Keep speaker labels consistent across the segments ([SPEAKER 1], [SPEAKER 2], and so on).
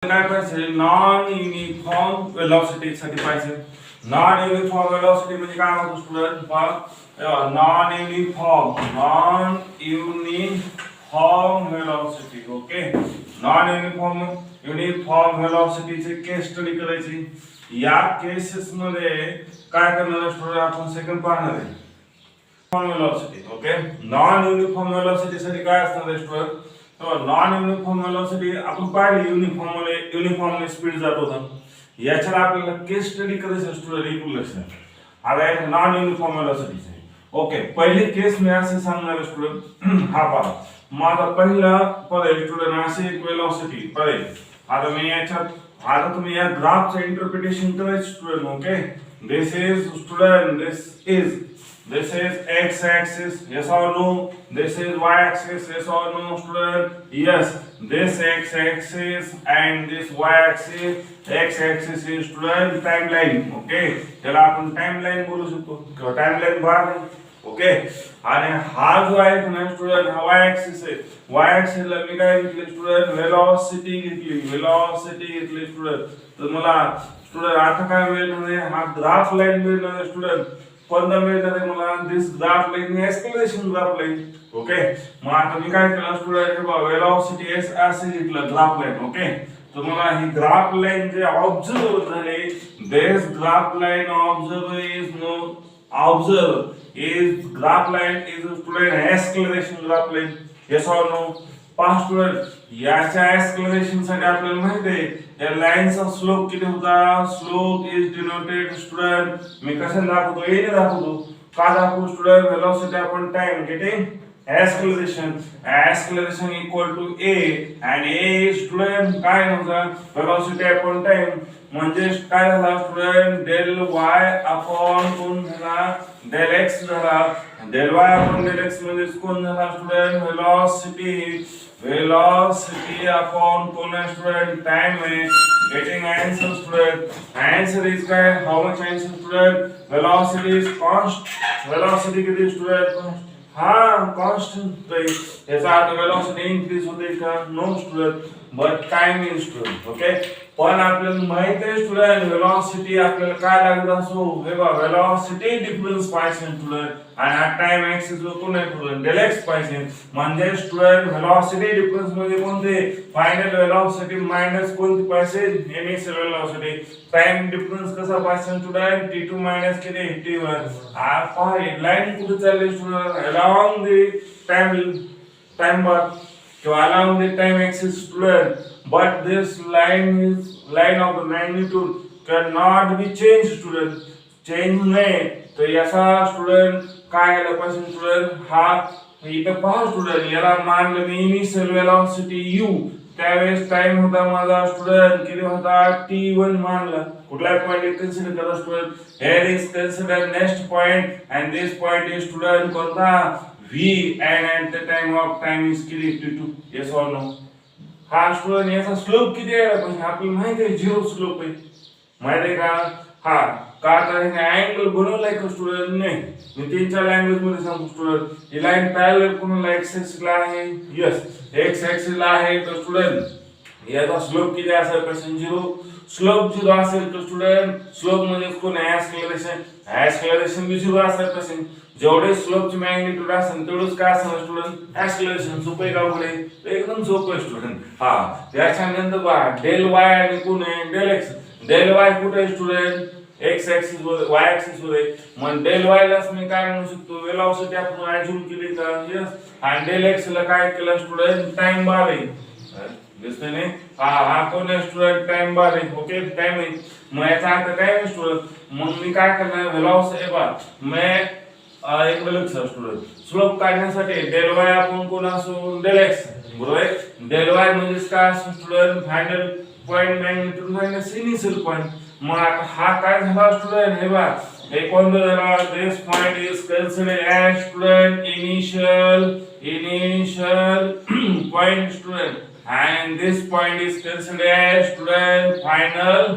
[SPEAKER 1] काय पाहिजे non uniform velocity साठी पाहिजे. नॉन युनिफॉर्म वेलोसिटी म्हणजे काय होतं स्टुडंट पहा non uniform velocity. Okay non uniform वेलोसिटीचे केस स्टडी करायची. या केसेस मध्ये काय करणार स्टुडंट आपण सेकंड पाहणार आहे velocity. Okay non uniform velocity साठी काय असणार आहे स्टुडंट नॉन युनिफॉर्म वेलोसिटी आपण पाहिली युनिफॉर्मली स्पीड जात होता. याच्याला आपल्याला केस स्टडी करायचं स्टुडंट इक्वेशन. आता नॉन युनिफॉर्म वेलोसिटीचे ओके पहिली केस मी असे सांगणार स्टुडंट हा पहा माझा पहिला पद स्टुडंट असे एक वेलोसिटी पडेल. आता मी याच्यात आता तुम्ही या ग्राफचं इंटरप्रिटेशन करायचं student. Okay this is student this is x axis, yes or no? This is y axis, yes or no student? Yes, this x axis and this y axis. X axis is student timeline. Okay त्याला आपण timeline बोलू शकतो किंवा timeline बार. Okay आणि हा जो आहे ना स्टुडंट हा y axis आहे. y axis ला मी काय घेतले स्टुडंट वेलोसिटी घेतली स्टुडंट. तर मला स्टुडंट आता काय मिळणार हा ग्राफ लाईन मिळणार स्टुडंट. कोणता मिळणार आहे मला this graph line acceleration graph line. Okay मग आता मी काय केलं स्टुडंट वेलोसिटी एस असे घेतलं ग्राफ लाईन. ओके तर मला ही ग्राफ लाईन जे ऑब्झर्व झाले this graph line observe is graph line is student acceleration graph line. Yes or no? पहा स्टुडंट याच्या एक्सक्लेरेशन साठी आपल्याला माहिती आहे या लाईनचा स्लोप किती होता. स्लोप इज डिनोटेड स्टुडंट मी कशाने दाखवतो ए ने दाखवतो. का दाखवू student velocity upon time getting acceleration equal to a and a student काय होता वेलोसिटी अपॉन टाइम म्हणजे काय झाला स्टुडंट डेल y अपॉन कोण झाला डेल x झाला. Del y upon del x म्हणजे कोण झाला स्टुडंट वेलोसिटी अपॉन कोण स्टुडंट टाइम आहे. getting answer student. Answer is काय how much answer student velocity is velocity किती स्टुडंट हा कॉन्स्टंट आहे. याचा अर्थ वेलोसिटी इन्क्रीज होते का no student but time is student. Okay पण आपल्याला माहित आहे स्टुडंट वेलोसिटी आपल्याला काय लागत असो हे बघा वेलोसिटी डिफरन्स पाहिजे स्टुडंट आणि हा टाइम एक्सिस जो कोण आहे स्टुडंट डेल एक्स पाहिजे. म्हणजे स्टुडंट वेलोसिटी डिफरन्स मध्ये कोणते फायनल वेलोसिटी मायनस कोणती पाहिजे इनिशियल वेलोसिटी. टाइम डिफरन्स कसा पाहिजे स्टुडंट t2 मायनस किती t1. पहा लाईन कुठे चालली student along the time bar किंवा along the time axis student but this line of the magnitude cannot be changed student. Change नाही तर याचा स्टुडंट काय केलं पाहिजे स्टुडंट हा इथं पहा स्टुडंट याला मानलं मी इनिशियल वेलोसिटी u त्यावेळेस टाइम होता माझा स्टुडंट किती होता t1 मानला. कुठला पॉइंट कन्सिडर करा student here is consider next point and this point is student कोणता v and at the time of time is किती t2. yes or no? हा स्टुडंट याचा स्लोप किती आहे म्हणजे आपल्याला माहिती आहे झिरो स्लोप आहे माहिती आहे का. हा का तर हे अँगल बनवलाय का स्टुडंट नाही मी तीनच्या लँग्वेज मध्ये सांगतो स्टुडंट ही लाईन पॅरलल कोणाला एक्स एक्सिस ला आहे. यस एक्स एक्सिस ला आहे तर स्टुडंट याचा स्लोप किती असेल पर्सेंट झिरो. स्लोप झिरो असेल तर स्टुडंट स्लोप म्हणजे कोण एक्सलेरेशन बी झिरो असेल पर्सेंट. जेवढे स्लोपची मॅग्निट्यूड असेल तेवढंच काय असणार स्टुडंट एक्सलेरेशन. सोपं आहे का पुढे एकदम सोपं आहे स्टुडंट. हा त्याच्यानंतर बघा डेल वाय आणि कोण आहे डेल एक्स. डेल वाय कुठे आहे स्टुडंट एक्स एक्सिस वर वाय एक्सिस वर आहे. मग डेल वाय ला मी काय म्हणू शकतो वेलोसिटी आपण अज्यूम केली का. यस आणि डेल एक्स ला काय केलं स्टुडंट टाइम बार आहे दिसते नाही. हा कोण आहे स्टुडंट टाइम बार आहे. ओके टाइम आहे मग याचा अर्थ काय आहे स्टुडंट मग मी काय करणार वेलोसिटी बार मैं एक लक्ष स्टुडंट स्लोप काढण्यासाठी डेल वाय आपण कोण असो डेल एक्स बरोबर. डेल वाय म्हणजे काय असो student final point magnitude minus initial point. मग हा काय झाला स्टुडंट हे बघा हे कोणता झाला this point is considered as student initial point student and this point is considered as student final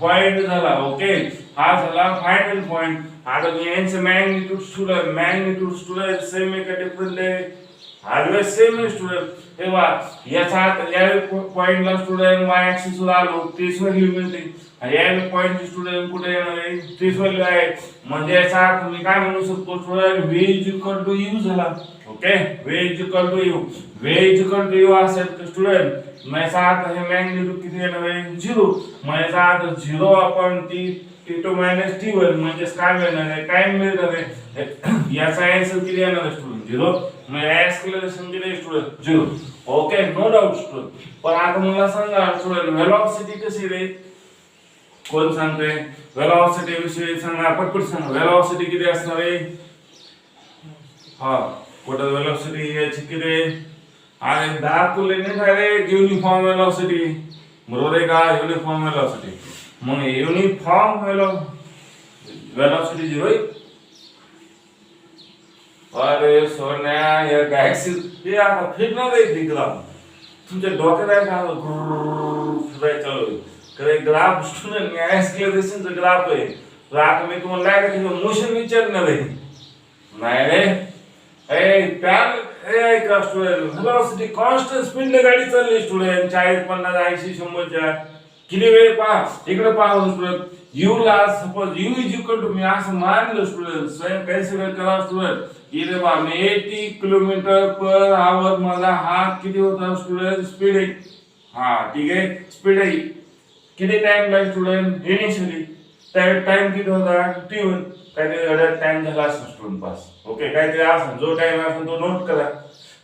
[SPEAKER 1] point झाला. ओके हा झाला फायनल पॉइंट. आता यांचे मॅग्निट्यूड स्टुडंट सेम आहे का डिफरंट आहे. ऑलवेज सेम आहे स्टुडंट. तेव्हा याचा या पॉइंटला स्टुडंट वाय ऍक्सिस वर आलो 30 व्हॅल्यू मिळते. या पॉइंट स्टुडंट कुठे येणार आहे 30 व्हॅल्यू आहे. म्हणजे याचा अर्थ मी काय म्हणू शकतो student v is equal to u झाला. Okay v is equal to u. v is equal to u असेल तर स्टुडंट मग याचा अर्थ हे मॅग्निट्यूड किती येणार आहे 0. मग याचा अर्थ 0 अपॉन t2 मायनस t1 म्हणजे काय मिळणार आहे टाइम मिळणार आहे. याचा आन्सर किती येणार आहे स्टुडंट 0. मग एक्सक्लेरेशन किती student 0. Okay no doubt student. पण आता मला सांगा स्टुडंट व्हेलॉसिटी कशी रे कोण सांगते व्हेलॉसिटी विषयी सांगा पटपट सांगा. व्हेलॉसिटी किती असणार आहे हा कुठे व्हेलॉसिटी याची किती आणि दाखवले नाही डायरेक्ट युनिफॉर्म व्हेलॉसिटी बरोबर आहे का युनिफॉर्म व्हेलॉसिटी. मग युनिफॉर्म व्हेलॉसिटी 0 अरे सोन्या या गॅक्सिस हे आता फिरणार आहे ती ग्राफ तुमच्या डोक्यात आहे का फिरायला चालू आहे ग्राफ स्टुडंट एक्सक्लेरेशनचा ग्राफ आहे. तर आता मी तुम्हाला काय करायचं मोशन विचारणार आहे नाही रे ए प्यार ए का स्टुडंट व्हेलॉसिटी कॉन्स्टंट स्पीडने गाडी चालली स्टुडंट 40 50 80 100च्या किती वेळ पहा इकडे पहा स्टुडंट यू ला suppose u is equal to मी असं मानलं स्टुडंट स्वयं कन्सिडर करा स्टुडंट इथे पहा मी 80 किलोमीटर पर आवर माझा हा किती होता स्टुडंट स्पीड आहे. हा ठीक आहे स्पीड आहे किती टाइम लागला स्टुडंट इनिशियली टाइम किती होता t1 काहीतरी टाइम झाला असं स्टुडंट पास. ओके काहीतरी असं जो टाइम असेल तो नोट करा.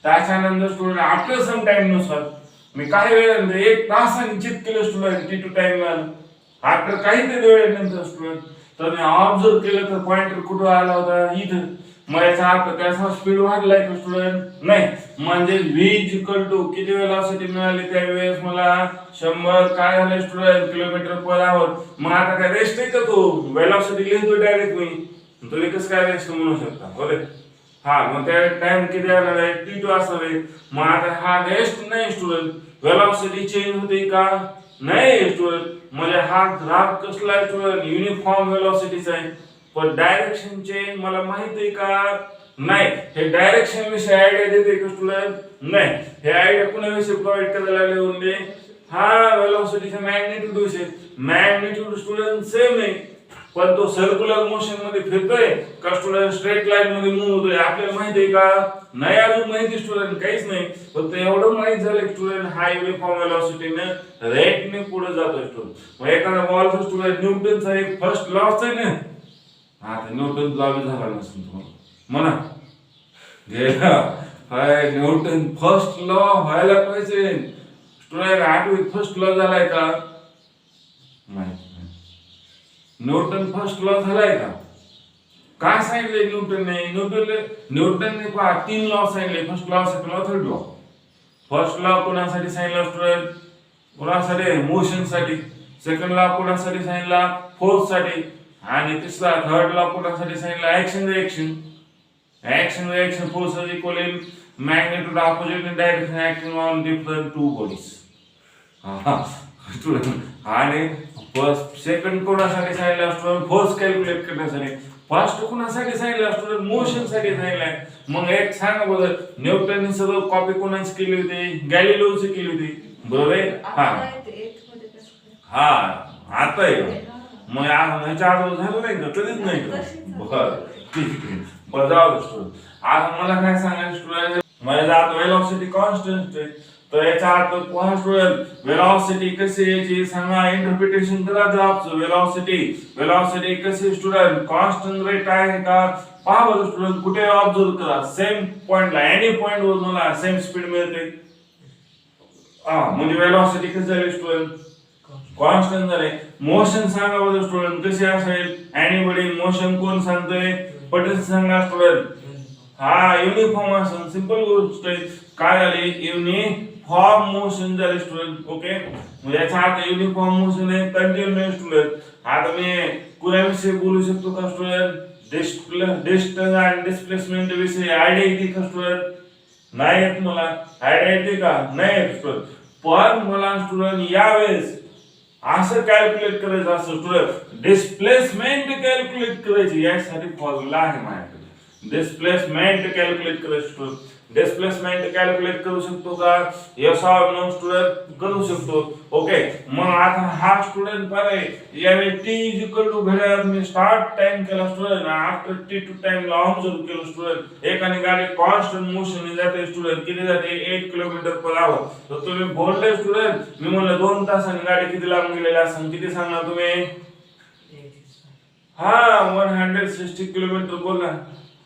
[SPEAKER 1] त्याच्यानंतर स्टुडंट आफ्टर सम टाइम नुसार मी काही वेळानंतर 1 तासाने चेक केलं स्टुडंट t2 टाइम आफ्टर काहीतरी वेळेनंतर स्टुडंट तर मी ऑब्झर्व केलं तर पॉइंटर कुठं आला होता इथं. मग याचा अर्थ त्याचा स्पीड वाढलाय का स्टुडंट नाही म्हणजे v इज इक्वल टू किती व्हेलॉसिटी मिळाली त्यावेळेस मला 100 काय झालं स्टुडंट किलोमीटर पर आवर. मग आता काय रेस्ट आहे का तो व्हेलॉसिटी लिहितो डायरेक्ट मी तुम्ही कसं काय रेस्ट म्हणू शकता बरोबर हा. मग त्या टाइम किती येणार आहे t2 असणार आहे. मग आता हा रेस्ट नाही स्टुडंट व्हेलॉसिटी चेंज होते का नाही स्टुडंट म्हणजे हा ग्राफ कसला आहे स्टुडंट युनिफॉर्म व्हेलॉसिटीचा आहे. पण डायरेक्शन चेंज मला माहित आहे का नाही. हे डायरेक्शन विषयी आयडिया देते का स्टुडंट नाही. हे आयडिया कुणाविषयी प्रोव्हाइड करायला लागले म्हणजे हा व्हेलॉसिटीचा मॅग्निट्यूड विषय. मॅग्निट्यूड स्टुडंट सेम आहे पण तो सर्क्युलर मोशन मध्ये फिरतोय का स्टुडंट स्ट्रेट लाईन मध्ये मूव्ह होतोय आपल्याला माहिती आहे का नाही अजून माहिती स्टुडंट काहीच नाही. फक्त एवढं माहित झालं स्टुडंट हा युनिफॉर्म व्हेलॉसिटीने रेटने पुढे जातोय स्टुडंट. मग एखादा बॉलचा स्टुडंट न्यूटनचा एक फर्स्ट लॉच आहे ना आता न्यूटन लॉ झाला नसेल तुम्हाला म्हणा गेला हाय न्यूटन फर्स्ट लॉ व्हायला पाहिजे स्टुडंट 8वी फर्स्ट लॉ झालाय का नाही. न्यूटन फर्स्ट लॉ झालाय का काय सांगितले न्यूटनने पहा 3 लॉ सांगितले first law second law third law. First law कोणासाठी सांगितला स्टुडंट कोणासाठी मोशन साठी. सेकंड लॉ कोणासाठी सांगितला फोर्स साठी आणि तिसरा थर्ड लॉ कोणासाठी सांगितला action reaction. Action reaction force is equal in magnitude opposite in direction acting on different two bodies. आणि फर्स्ट सेकंड कोणासाठी सांगितलं स्टुडंट फोर्स कॅल्क्युलेट करण्यासाठी. फर्स्ट कोणासाठी सांगितलं स्टुडंट मोशन साठी सांगितलंय. मग एक सांगा बघा न्यूटनने सगळं कॉपी कोणाची केली होती गॅलिलिओची केली होती बरोबर आहे हा हा आता आहे. मग ह्याच्या अगोदर झालं नाही का कधीच नाही का बरं ठीक आहे बरं जाऊ स्टुडंट. आता मला काय सांगायचं स्टुडंट माझ्या आता व्हेलॉसिटी कॉन्स्टंट आहे तर याचा अर्थ पहा स्टुडंट व्हेलॉसिटी कशी याची सांगा इंटरप्रिटेशन करा ग्राफचं. व्हेलॉसिटी कशी स्टुडंट कॉन्स्टंट रेट आहे का पहा बरं स्टुडंट कुठे ऑब्झर्व करा सेम पॉइंटला एनी पॉइंट वर मला सेम स्पीड मिळते. म्हणजे व्हेलॉसिटी कशी झाली स्टुडंट कॉन्स्टंट झाले. मोशन सांगा बरं स्टुडंट कशी असेल एनीबडी मोशन कोण सांगतोय पटकन सांगा स्टुडंट. हा युनिफॉर्म असेल सिंपल गोष्ट आहे काय झाली युनिफॉर्म मोशन झाले स्टुडंट. ओके म्हणजे याचा अर्थ युनिफॉर्म मोशन आहे कंटिन्युअस स्टुडंट. आता मी कुणाविषयी बोलू शकतो का स्टुडंट डिस्टन्स आणि डिस्प्लेसमेंट विषयी आयडिया येते का स्टुडंट नाही येत मला आयडिया येते का नाही येत स्टुडंट. पण मला स्टुडंट यावेळेस असं कॅल्क्युलेट करायचं असं स्टुडंट डिस्प्लेसमेंट कॅल्क्युलेट करायची यासाठी फॉर्म्युला आहे माझ्याकडे. डिस्प्लेसमेंट कॅल्क्युलेट करायचं स्टुडंट डिस्प्लेसमेंट कॅल्क्युलेट करू शकतो का? Yes or no student? करू शकतो. ओके, मग आता हा स्टुडंट पाहिजे यावेळी टी इज इक्वल टू घड्याळ मी स्टार्ट टाइम केला student, after t two time ला ऑब्झर्व केलं स्टुडंट, एकाने गाडी कॉन्स्टंट मोशन जाते स्टुडंट, किती जाते 8 किलोमीटर पर आवर. तर तुम्ही बोलले स्टुडंट, मी म्हणलं 2 तासांनी गाडी किती लांब गेलेली असेल, किती सांगणार तुम्ही? हा 160 किलोमीटर बोलला.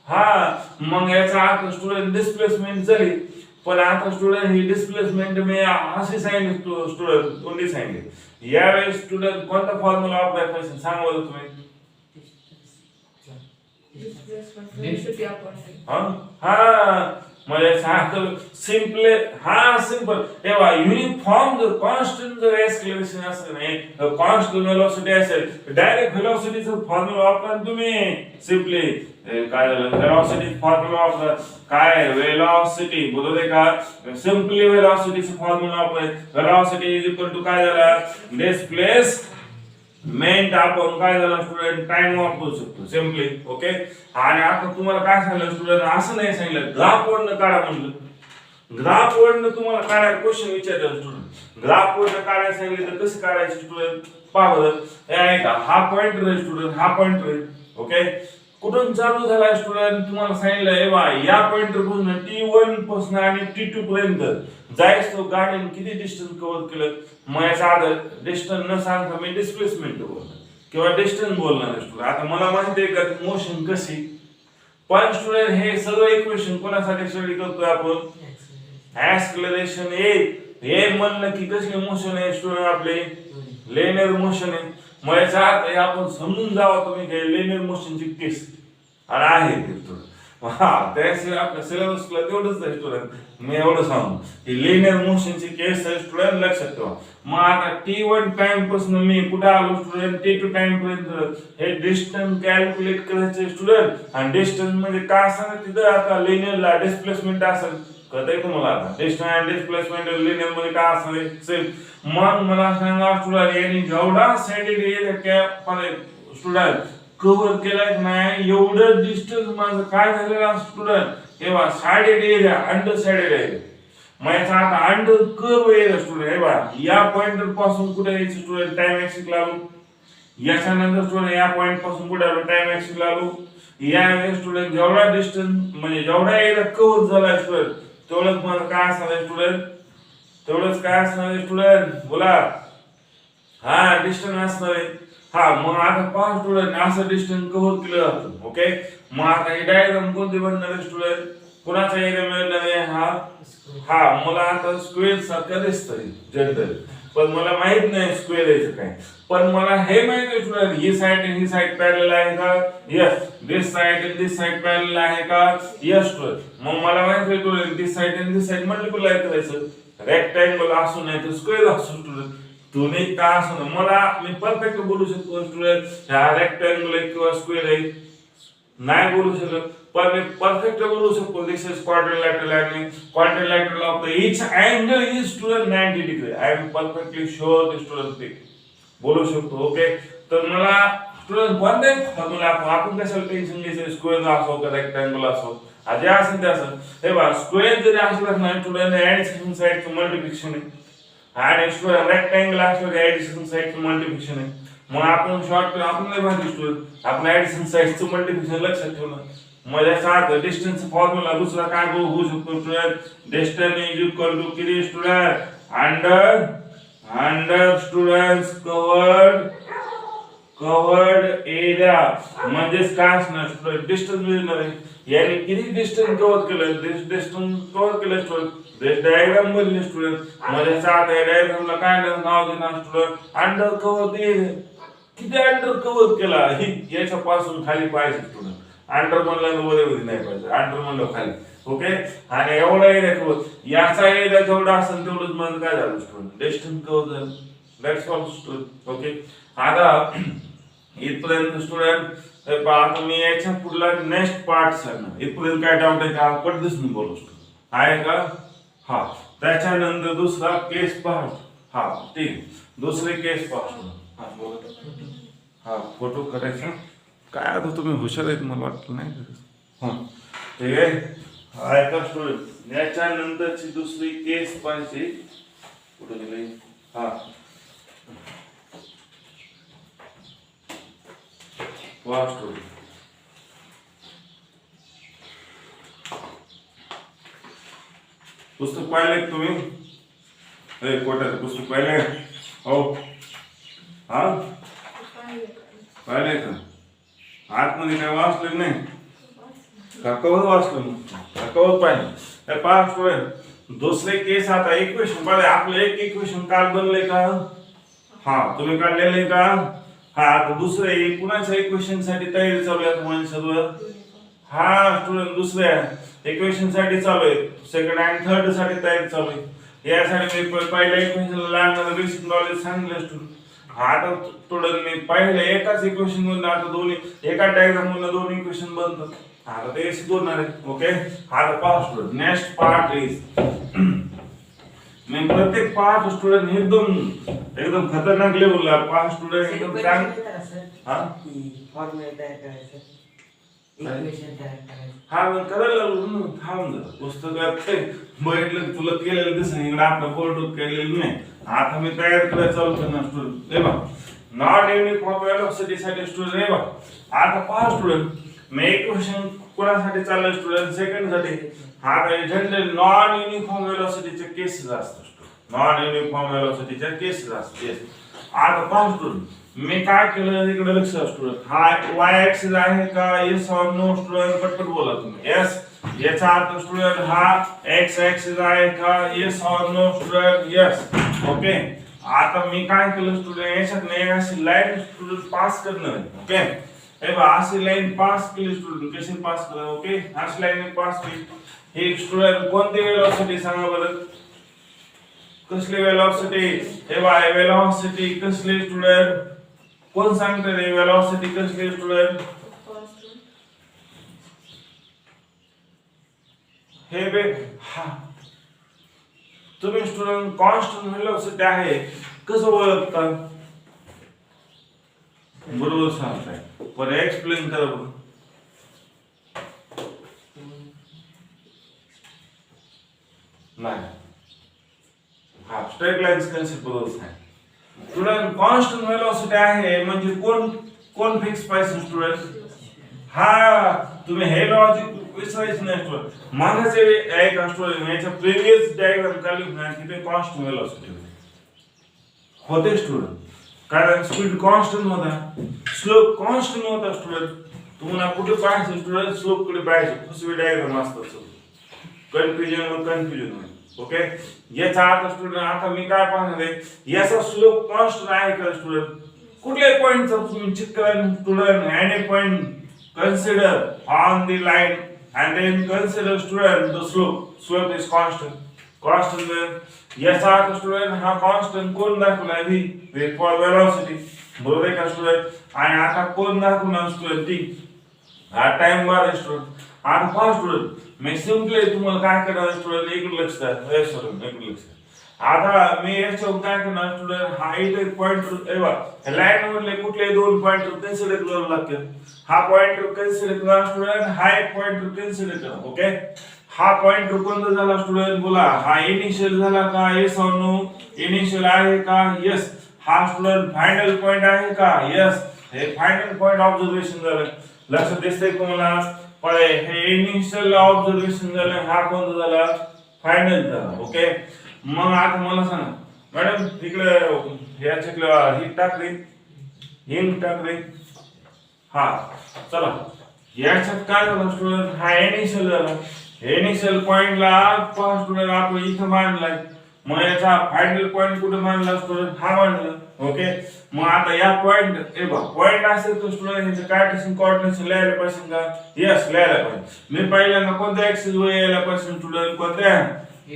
[SPEAKER 1] हा मग याचा अर्थ स्टुडंट डिस्प्लेसमेंट झाली. पण आता स्टुडंट ही डिस्प्लेसमेंट मी अशी सांगितली स्टुडंट कोणती सांगितली, यावेळेस स्टुडंट कोणता फॉर्म्युला वापरायचा सांगा बरं तुम्ही. हा म्हणजे साधं सिंपल, हा सिंपल तेव्हा युनिफॉर्म जर कॉन्स्टंट जर एक्सलेरेशन असेल नाही, कॉन्स्टंट वेलोसिटी असेल, डायरेक्ट वेलोसिटीचा फॉर्म्युला वापरा तुम्ही. सिंपली काय झालं, वेलोसिटी फॉर्म्युला वापरा. काय वेलोसिटी बरोबर आहे का? सिंपली वेलोसिटीचा फॉर्म्युला वापरा. वेलोसिटी इज इक्वल टू काय झाला, डिस्प्लेसमेंट आपण काय झालं स्टुडंट टाइम वापरू शकतो सिंपली. ओके, आणि आता तुम्हाला काय सांगितलं स्टुडंट, असं नाही सांगितलं ग्राफ वरनं काढा म्हणलं. ग्राफ वरनं तुम्हाला काढायला क्वेश्चन विचारलं स्टुडंट, ग्राफ वरनं काढायला सांगितलं तर कसं काढायचं स्टुडंट पहा बरं. हे आहे का, हा पॉइंट रे स्टुडंट, हा पॉइंट रे. ओके, कुठून चालू झाला स्टुडंट तुम्हाला सांगितलं हे बा, या पॉइंट पासून T1 पासून आणि T2 पर्यंत जायस तो गाडीने किती डिस्टन्स कव्हर केलं. मग याचा आधार डिस्टन्स न सांगता मी डिस्प्लेसमेंट बोलणार किंवा डिस्टन्स बोलणार आहे स्टुडंट. आता मला माहिती आहे का मोशन कशी, पण स्टुडंट हे सगळं इक्वेशन कोणासाठी स्टडी करतोय आपण, ऍक्सलरेशन. हे म्हणलं की कशी मोशन आहे स्टुडंट, आपले लिनियर मोशन आहे. मग याचा अर्थ आपण समजून जावा तुम्ही काय लिनियर मोशनची केस आणि आहे ते स्टुडंट. हा त्याशिवाय आपल्या सिलेबसला तेवढंच आहे स्टुडंट, मी एवढं सांगू की लिनियर मोशनची केस आहे स्टुडंट, लक्षात ठेवा. मग आता T1 टाइम पासून मी कुठे आलो स्टुडंट, T2 टाइम पर्यंत हे डिस्टन्स कॅल्क्युलेट करायचे स्टुडंट. आणि डिस्टन्स म्हणजे काय असणार तिथं, आता लिनियरला डिस्प्लेसमेंट असेल, कळतंय तुम्हाला आता डिस्टन्स आणि डिस्प्लेसमेंट लिनियर मध्ये काय असणार सेम. मग मला सांगा स्टुडंट, यांनी जेवढा साइडेड एरिया स्टुडंट कव्हर केलाय नाही, एवढं डिस्टन्स माझं काय झालेलं स्टुडंट, तेव्हा sided area under sided area. मग याचा आता अंडर कर्व एरिया स्टुडंट, हे बघा या पॉइंट पासून कुठे यायचं स्टुडंट टाइम एक्सिस लागू, याच्यानंतर स्टुडंट या पॉइंट पासून कुठे आलो टाइम एक्सिस लागू. या स्टुडंट जेवढा डिस्टन्स म्हणजे जेवढा एरिया कव्हर झाला स्टुडंट तेवढंच मला काय असणार आहे स्टुडंट, तेवढंच काय असणार आहे स्टुडंट बोला. हा डिस्टन्स असणार आहे. हा मग आता 5 स्टुडंट असं डिस्टन्स कव्हर केलं जातं. ओके, मग आता ही डायग्राम कोणती बनणार आहे स्टुडंट, कोणाचा एरिया मिळणार आहे हा. हा मला आता स्क्वेअर सारखं दिसतंय जनरल, पण मला माहित नाही स्क्वेअर यायचं काय. पण मला हे माहित आहे स्टुडंट, ही साइड आणि ही साइड पॅरलल आहे का, यस. दिस साइड आणि दिस साइड पॅरलल आहे का, यस स्टुडंट. मग मला माहित आहे स्टुडंट दिस साइड आणि दिस साइड मल्टिप्लाय करायचं, रेक्टँगल असू नाही तर स्क्वेअर असू स्टुडंट, दोन्ही का असू ना. मला मी परफेक्ट बोलू शकतो स्टुडंट हा रेक्टँगल आहे किंवा स्क्वेअर आहे, नाही बोलू शकत, पण मी परफेक्ट बोलू शकतो दिस इज क्वाड्रिलॅटरल आणि quadrilateral of the each angle is student 90 degree. I am perfectly sure the student ते बोलू शकतो. ओके, तर मला स्टुडंट कोणत्याही फॉर्म्युला आपण कशाला टेन्शन घ्यायचं, स्क्वेअर असो का रेक्टँगल असो, जे असेल ते असं. हे बघा स्क्वेअर जरी असलं नाही स्टुडंट ऍडिशन साइडचं मल्टिप्लिकेशन आहे, आणि स्टुडंट रेक्टँगल असलं तर ऍडिशन साइडचं मल्टिप्लिकेशन आहे. मग आपण शॉर्ट आपण नाही माहिती स्टुडंट आपण ऍडिशन साइडचं मल्टिप्लिकेशन लक्षात ठेवलं. मग याचा अर्थ डिस्टन्स फॉर्म्युला दुसरा काय होऊ शकतो student, distance is equal to किती student, under students covered area. म्हणजेच काय असणार स्टुडंट डिस्टन्स मिळणार आहे, याने किती डिस्टन्स कव्हर केलं, डिस्टन्स कव्हर केलं स्टुडंट. दिस डायग्राम बनली स्टुडंट, म्हणजे याचा अर्थ या डायग्रामला काय नाव देणार स्टुडंट, अंडर कव्हर एरिया. किती अंडर कव्हर केला याच्यापासून खाली पाहिजे स्टुडंट, अंडर म्हणलं वर नाही पाहिजे, अंडर म्हणलं खाली. ओके, आणि एवढा एरिया कव्हर, याचा एरिया जेवढा असेल तेवढंच म्हणजे काय झालं स्टुडंट डिस्टन्स कव्हर झालं. That's all student. ओके, आता इथपर्यंत स्टुडंट आता मी याच्या पुढला नेक्स्ट पार्ट सांगणार. इथपर्यंत काय डाऊट आहे का, पटदिस मी बोलू आहे का. हा त्याच्यानंतर दुसरा केस पार्ट. हा ठीक, दुसरे केस पार्ट. हा बोला. हा फोटो करायचा काय, आता तुम्ही हुशार आहेत मला वाटलं नाही. हा ठीक आहे. ऐका स्टुडंट, याच्या नंतरची दुसरी केस पाहिजे. कुठे गेली? हा, वा स्टुडंट, पुस्तक पाहिले तुम्ही? कोटाचं पुस्तक पाहिले? हो. हा, पाहिले का? आतमध्ये काय वाचलं नाही? काकावर वाचलं, काकावर पाहिजे. तर पाच स्टुडंट, दुसरे केस आता इक्वेशन पाहिजे. आपलं एक इक्वेशन काल बनलंय का? हा, तुम्ही काढलेलं का? हा, आता दुसरे कुणाच्या इक्वेशन साठी तयारी चालू आहे तुम्हाला सर्व? हा स्टुडंट, दुसऱ्या इक्वेशन साठी चालू आहे. सेकंड आणि थर्ड साठी तयारी चालू आहे. यासाठी मी पहिल्या इक्वेशनला लागणारं बेसिक नॉलेज सांगितलं स्टुडंट. आता स्टुडंट मी पहिल्या एकाच इक्वेशन मधून आता दोन्ही एका डायग्राम मधून दोन इक्वेशन बनतात. आता ते शिकवणार आहे. ओके, आता पहा स्टुडंट, नेक्स्ट पार्ट इज, मी प्रत्येक पार्ट स्टुडंट एकदम खतरनाक लेवलला पार्ट स्टुडंट एकदम चांग. हा,
[SPEAKER 2] फॉर्म्युला तयार करायचं, इक्वेशन तयार करायचं.
[SPEAKER 1] हा, मग करायला थांब जरा. पुस्तकात ते बघितलं तुला केलेलं दिसेल, इकडे आपलं बोर्ड केलेलं नाही. आता मी तयार करायला चालू करणार स्टुडंट. हे बघ, नॉन युनिफॉर्म वेलोसिटी साठी स्टुडंट. हे बघ, आता पहा स्टुडंट, मी इक्वेशन कोणासाठी चाललंय स्टुडंट? सेकंड साठी. हा, जनरल नॉन युनिफॉर्म वेलोसिटीचे केसेस असतात. नॉन युनिफॉर्म वेलोसिटीच्या केसेस असतात. आता पहा स्टुडंट, मी काय केलं इकडे लक्ष स्टुडंट. हा वाय ऍक्सिस आहे का? येस और नो स्टुडंट, पटपट बोला तुम्ही. येस, याचा अर्थ स्टुडंट हा एक्स ऍक्सिस आहे का? येस और नो स्टुडंट? येस. ओके, आता मी काय केलं स्टुडंट, याच्यात अशी लाईन स्टुडंट पास करणार आहे. ओके, हे बघा, अशी लाईन पास केली स्टुडंट. कशी पास करा? ओके, अशी लाईन पास केली. हे स्टुडंट कोणती वेलोसिटी सांगा बरं? कसली वेलोसिटी? हे बघा, वेलोसिटी कसली स्टुडंट? कोण सांगते रे वेलोसिटी कसली स्टुडंट? हे बे, हा, तुम्ही स्टुडंट कॉन्स्टंट वेलोसिटी आहे कसं ओळखता? बरोबर सांगताय, पण एक्सप्लेन करा बरं. नाही, हा, स्ट्रेट लाईन्स कन्सेप्ट बरोबर सांग स्टुडंट. कॉन्स्टंट वेलोसिटी आहे म्हणजे कोण फिक्स पाहिजे स्टुडंट? हा, तुम्ही हे लॉजिक विसरायचं नाही स्टुडंट. मागाचे एक स्टुडंट याच्या प्रिव्हियस डायग्राम काढली ना, तिथे कॉन्स्टंट वेलोसिटी होते स्टुडंट. कारण स्पीड कॉन्स्टंट होता, स्लोप कॉन्स्टंट होता स्टुडंट. तुम्हाला कुठे पाहायचं स्टुडंट? स्लोप कडे पाहायचं. फसवी डायग्राम असतात, कन्फ्युजन होईल. ओके, याचा अर्थ स्टुडंट, आता मी काय पाहणार आहे, याचा स्लोप कॉन्स्टंट आहे का स्टुडंट? कुठल्याही पॉइंटचा तुम्ही चेक करा student. Any point consider on the line and then consider student the slope is constant याचा अर्थ स्टुडंट हा कॉन्स्टंट कोण दाखवलाय? v फॉर वेलोसिटी, बरोबर आहे का स्टुडंट? आणि आता कोण दाखवणार स्टुडंट? t. हा टाइम बार आहे स्टुडंट. आता पहा स्टुडंट, मी सिंपली तुम्हाला काय करणार स्टुडंट? इकडे लक्ष द्या. इकडे लक्ष. आता मी याच्यावर काय करणार स्टुडंट? हा इथे पॉइंट लाईन मधले कुठले दोन पॉइंट कन्सिडर करावे लागतील. हा पॉइंट कन्सिडर करा स्टुडंट, हा एक पॉइंट कन्सिडर करा. ओके, हा पॉइंट कोणता झाला स्टुडंट? बोला, हा इनिशियल झाला का? येस और नो? इनिशियल आहे का? येस. हा स्टुडंट फायनल पॉइंट आहे का? येस. हे फायनल पॉइंट ऑब्झर्वेशन झालं. लक्षात दिसतंय तुम्हाला? पळे हे इनिशियल ऑब्झर्वेशन झालं, हा कोणता झाला? फायनल झाला. ओके, मग आता मला सांगा मॅडम, इकडे याच्यातलं ही टाकली. हा, चला, याच्यात काय झालं स्टुडंट? हा इनिशियल झाला. इनिशियल पॉइंटला पहा स्टुडंट आपण इथं मांडलाय. मग याचा फायनल पॉइंट कुठे मांडला स्टुडंट? हा मांडला. ओके, मग आता या पॉइंट पॉइंट असेल तर स्टुडंट याचं कार्टेशियन कोऑर्डिनेट्स लिहायला पाहिजे का? येस, लिहायला पाहिजे. मी पहिल्यांदा कोणत्या ऍक्सिस वर यायला पाहिजे स्टुडंट? कोणत्या?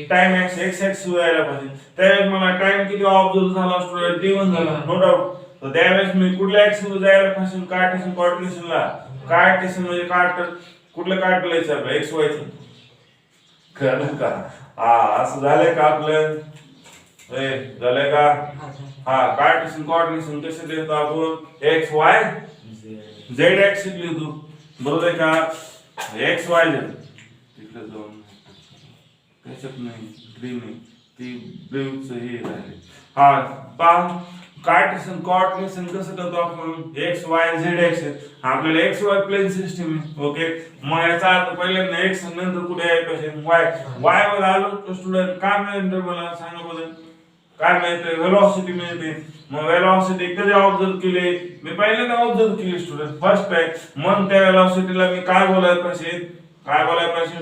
[SPEAKER 1] टाइम एक्स ऍक्सिस वर यायला पाहिजे. त्यावेळेस मला टाइम किती ऑब्झर्व झाला स्टुडंट? t1 झाला, नो डाऊट. तर त्यावेळेस मी कुठल्या ऍक्सिस वर जायला पाहिजे? कार्टेशियन कोऑर्डिनेशनला. कार्टेशियन म्हणजे कुठलं कार्ट लिहायचं आपलं? एक्स वाय चं. कळलं का? हा, असं झालंय का आपलं? झालंय का? हा, कार्टेशियन कोऑर्डिनेशन कसे लिहितो आपण? एक्स वाय झेड ऍक्सिस लिहितो, बरोबर आहे का? एक्स वाय झेड इकडे जाऊन त्याच्यात नाही ग्रीन आहे ती ब्ल्यूचं हे राहिले. हा पहा कार्टेशियन कोऑर्डिनेशन कसं करतो आपण एक्स वाय झेड एक्स आपल्याला एक्स वाय प्लेन सिस्टीम आहे. ओके मग याचा अर्थ पहिल्यांदा एक्स नंतर कुठे आहे पाहिजे वाय. वाय वर आलो तर स्टुडंट काय मिळेल मला सांगा बरं काय मिळते व्हेलॉसिटी मिळते. मग व्हेलॉसिटी कधी ऑब्झर्व केली मी पहिल्यांदा ऑब्झर्व केली स्टुडंट फर्स्ट टाइम. मग त्या व्हेलॉसिटीला मी काय बोलायला पाहिजे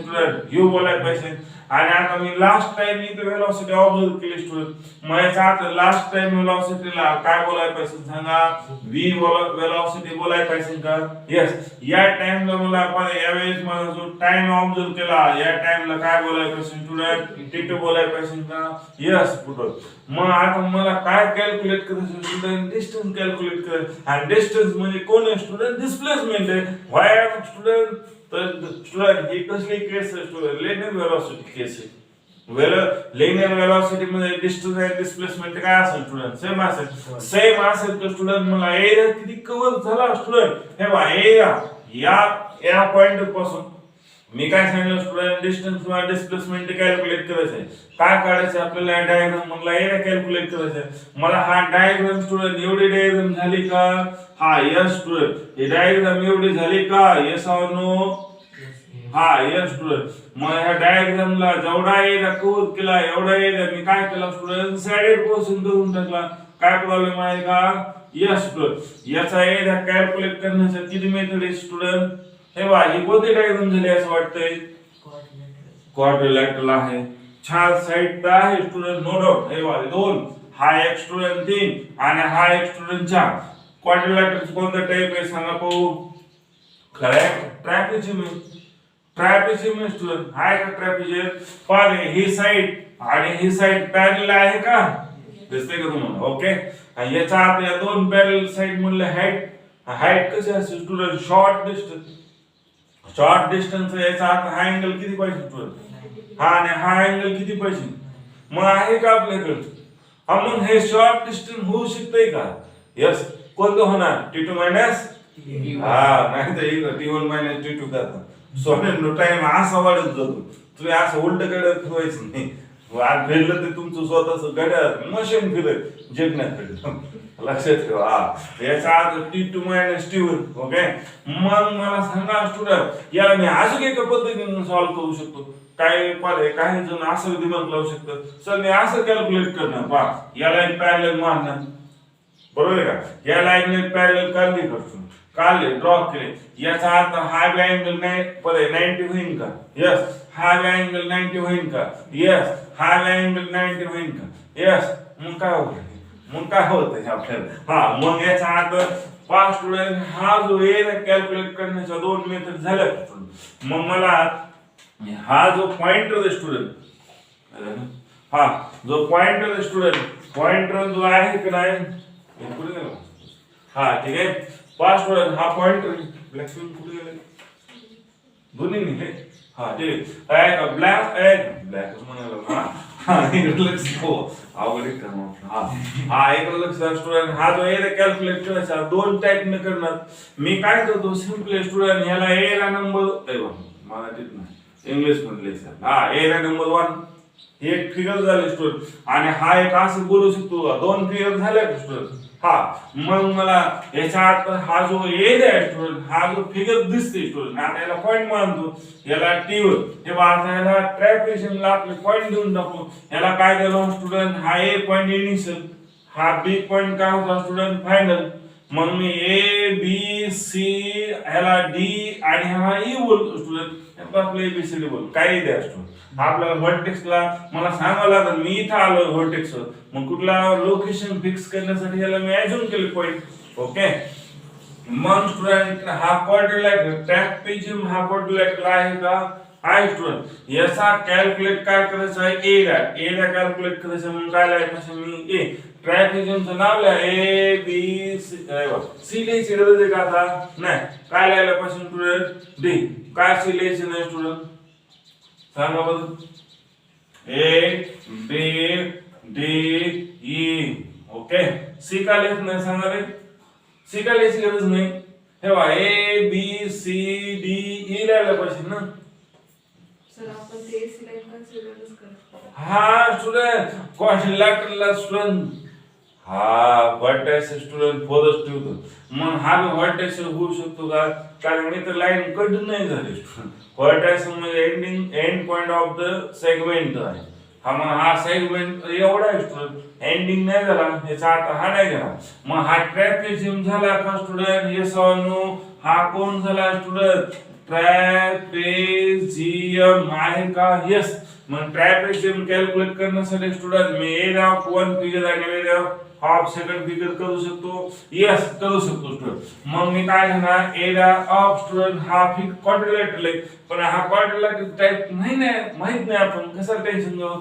[SPEAKER 1] स्टुडंट यू बोलायला पाहिजे. आणि आता मी लास्ट टाइम इथे व्हेलॉसिटी ऑब्झर्व केली स्टुडंट मग याचा अर्थ लास्ट टाइम व्हेलॉसिटीला काय बोलायला पाहिजे सांगा व्ही व्हेलॉसिटी बोलायला पाहिजे का. यस या टाइमला मला यावेळेस मला जो टाइम ऑब्झर्व केला या टाइमला काय बोलायला पाहिजे स्टुडंट टी2 बोलायला पाहिजे का. यस स्टुडंट मग आता मला काय कॅल्क्युलेट करायचं स्टुडंट डिस्टन्स कॅल्क्युलेट करायचं आणि डिस्टन्स म्हणजे कोण आहे स्टुडंट डिस्प्लेसमेंट आहे. व्हाय स्टुडंट तर स्टुडंट ही कसली केस आहे स्टुडंट लिनियर व्हेलॉसिटी केस आहे. लिनियर व्हेलॉसिटी मध्ये डिस्टन्स आणि डिस्प्लेसमेंट काय असेल स्टुडंट सेम असेल तर स्टुडंट मला एरिया किती कव्हर झाला स्टुडंट हे बघा एरिया या पॉइंट पासून मी काय सांगितलं स्टुडंट डिस्टन्स किंवा डिस्प्लेसमेंट कॅल्क्युलेट करायचं आहे. काय काढायचं आपल्याला डायग्राम मला एरिया कॅल्क्युलेट करायचं आहे. मला हा डायग्राम स्टुडंट एवढी डायग्राम झाली का हा यस स्टुडंट ही डायग्राम एवढी झाली का यस और नो हा यस स्टुडंट मग ह्या डायग्रामला जेवढा एरिया कव्हर केला एवढा एरिया मी काय केला स्टुडंट साइडेड पोर्शन करून टाकला. काय प्रॉब्लेम आहे का यस स्टुडंट याचा एरिया कॅल्क्युलेट करण्याचा किती मेथड आहे स्टुडंट हे बघा ही कोणती डायग्राम झाली असं वाटतंय क्वाड्रिलॅटरल आहे. छान साइड आहे स्टुडंट नो डाऊट हे बघा दोन हा एक स्टुडंट 3 आणि हा एक स्टुडंट 4. क्वाड्रिलॅटरल कोणता टाइप आहे सांगा पाहू. करेक्ट ट्रॅपेझियम स्टुडंट आहे का ट्रॅपेझियम. पाहिले ही साइड आणि ही साइड पॅरलल आहे का दिसते का तुम्हाला. ओके आणि याचा अर्थ या दोन पॅरलल साइड मधले हाईट कशी असते स्टुडंट शॉर्ट डिस्टन्स याचा अर्थ हा अँगल किती पाहिजे स्टुडंट हा आणि हा अँगल किती पाहिजे मग आहे का आपल्याकडे. हा मग हे शॉर्ट डिस्टन्स होऊ शकते का यस कोणतं होणार T2 मायनस हा नाही तर T1 मायनस T2 करता सोडून टाइम असा वाढत जातो. तुम्ही असं उलट कडे फिरवायचं नाही. आज फिरलं ते तुमचं स्वतःच घड्याळ मशीन फिरत जगण्याकडे लक्षात ठेवा. याचा अर्थ T2 मायनस T1 ओके. मग मला सांगा स्टुडंट याला मी अजून एका पद्धतीने सॉल्व्ह करू शकतो. काही जण असं दिमाग लावू शकतात सर मी असं कॅल्क्युलेट करणार पहा याला एक पॅरलल मारणार बरोबर आहे का. या लाईनने पॅरलल काढली करतो काढले ड्रॉ केले याचा अर्थ हा अँगल 90 होईल का यस हा अँगल 90 होईल का यस हा अँगल 90 होईल का यस. मग काय होतं आपल्याला हा मग याचा अर्थ पाच स्टुडंट हा जो एरिया कॅल्क्युलेट करण्याच्या दोन मेथड झाल्या. मग मला हा जो पॉइंटर स्टुडंट हा जो पॉइंटर स्टुडंट पॉइंटर जो आहे की नाही हा ठीक आहे पाच स्टुडंट हा पॉइंटर ब्लॅक पेन कुठे गेले दोन्ही निघले हा ठीक आहे एक ब्लॅक म्हणाला हा एक लक्ष हो आवडे करणार हा एक लक्ष स्टुडंट हा जो एरिया कॅल्क्युलेट करायचा दोन टाइप ने करणार. मी काय करतो सिंपली स्टुडंट ह्याला एरिया नंबर मराठीत नाही इंग्लिश मध्ये हा एरिया नंबर 1 एक फिगर झाले स्टुडंट आणि हा एक असं बोलू शकतो दोन फिगर झाले स्टुडंट हा. मग मला याचा अर्थ हा जो एरिया आहे स्टुडंट हा जो फिगर दिसते स्टुडंट आता याला पॉइंट मानतो याला T1 हे बघा याला ट्रॅपेझियमला आपले पॉइंट देऊन टाकू. याला काय दिलं स्टुडंट हा A पॉइंट इनिशियल हा B पॉइंट काय होता स्टुडंट फायनल. मग मी A B C याला D आणि हा E बोलतो स्टुडंट आपलं ABCD बोल काही द्या स्टुडंट. आपल्याला व्हर्टेक्सला मला सांगावं लागेल मी इथं आलो व्हर्टेक्सवर मग कुठला लोकेशन फिक्स करण्यासाठी याला मी अजून केले पॉइंट ओके. मग स्टुडंट हा क्वाड्रिलॅटरल ट्रॅपेझियम हा क्वाड्रिलॅटरल आहे का आहे स्टुडंट. याचा कॅल्क्युलेट काय करायचं आहे एरिया कॅल्क्युलेट करायचं मग काय लिहायचं मी ए ट्रॅपेझियमचं नाव लिहा A B C लिहायची गरज आहे का आता नाही. काय लिहायला पाहिजे स्टुडंट D काय C लिहायचं नाही स्टुडंट सांगा बरं A B D E okay. C का लिहित नाही सांगा रे C का लिहायची गरज नाही हे बघा A B C D E लिहायला पाहिजे ना
[SPEAKER 3] सर आपण ते एसी लाईन कन्सिडरच करतो.
[SPEAKER 1] हा स्टुडंट क्वाड्रिलॅटरल स्टुडंट हा व्हर्टेक्स स्टुडंट पॉझिटिव्ह होतो मग हा व्हर्टेक्स होऊ शकतो का कारण मी तर लाईन कट नाही झाली स्टुडंट व्हर्टेक्स म्हणजे end point of the segment आहे हा मग हा सेगमेंट एवढा आहे स्टुडंट एंडिंग नाही झाला याचा अर्थ हा नाही झाला मग हा ट्रॅपेझियम झाला का स्टुडंट येस ऑर नो हा कोण झाला स्टुडंट ट्रॅपेझियम आहे का यस मग ट्रॅपेझियम कॅल्क्युलेट करण्यासाठी स्टुडंट मी एरिया ऑफ वन फिगर आणि area of half second figure करू शकतो यस करू शकतो स्टुडंट मग मी काय घेणार एरिया ऑफ स्टुडंट हा फिक क्वाड्रिलॅटरल आहे पण हा क्वाड्रिलॅटरल टाइप नाही माहित नाही आपण कसं टेन्शन घेऊ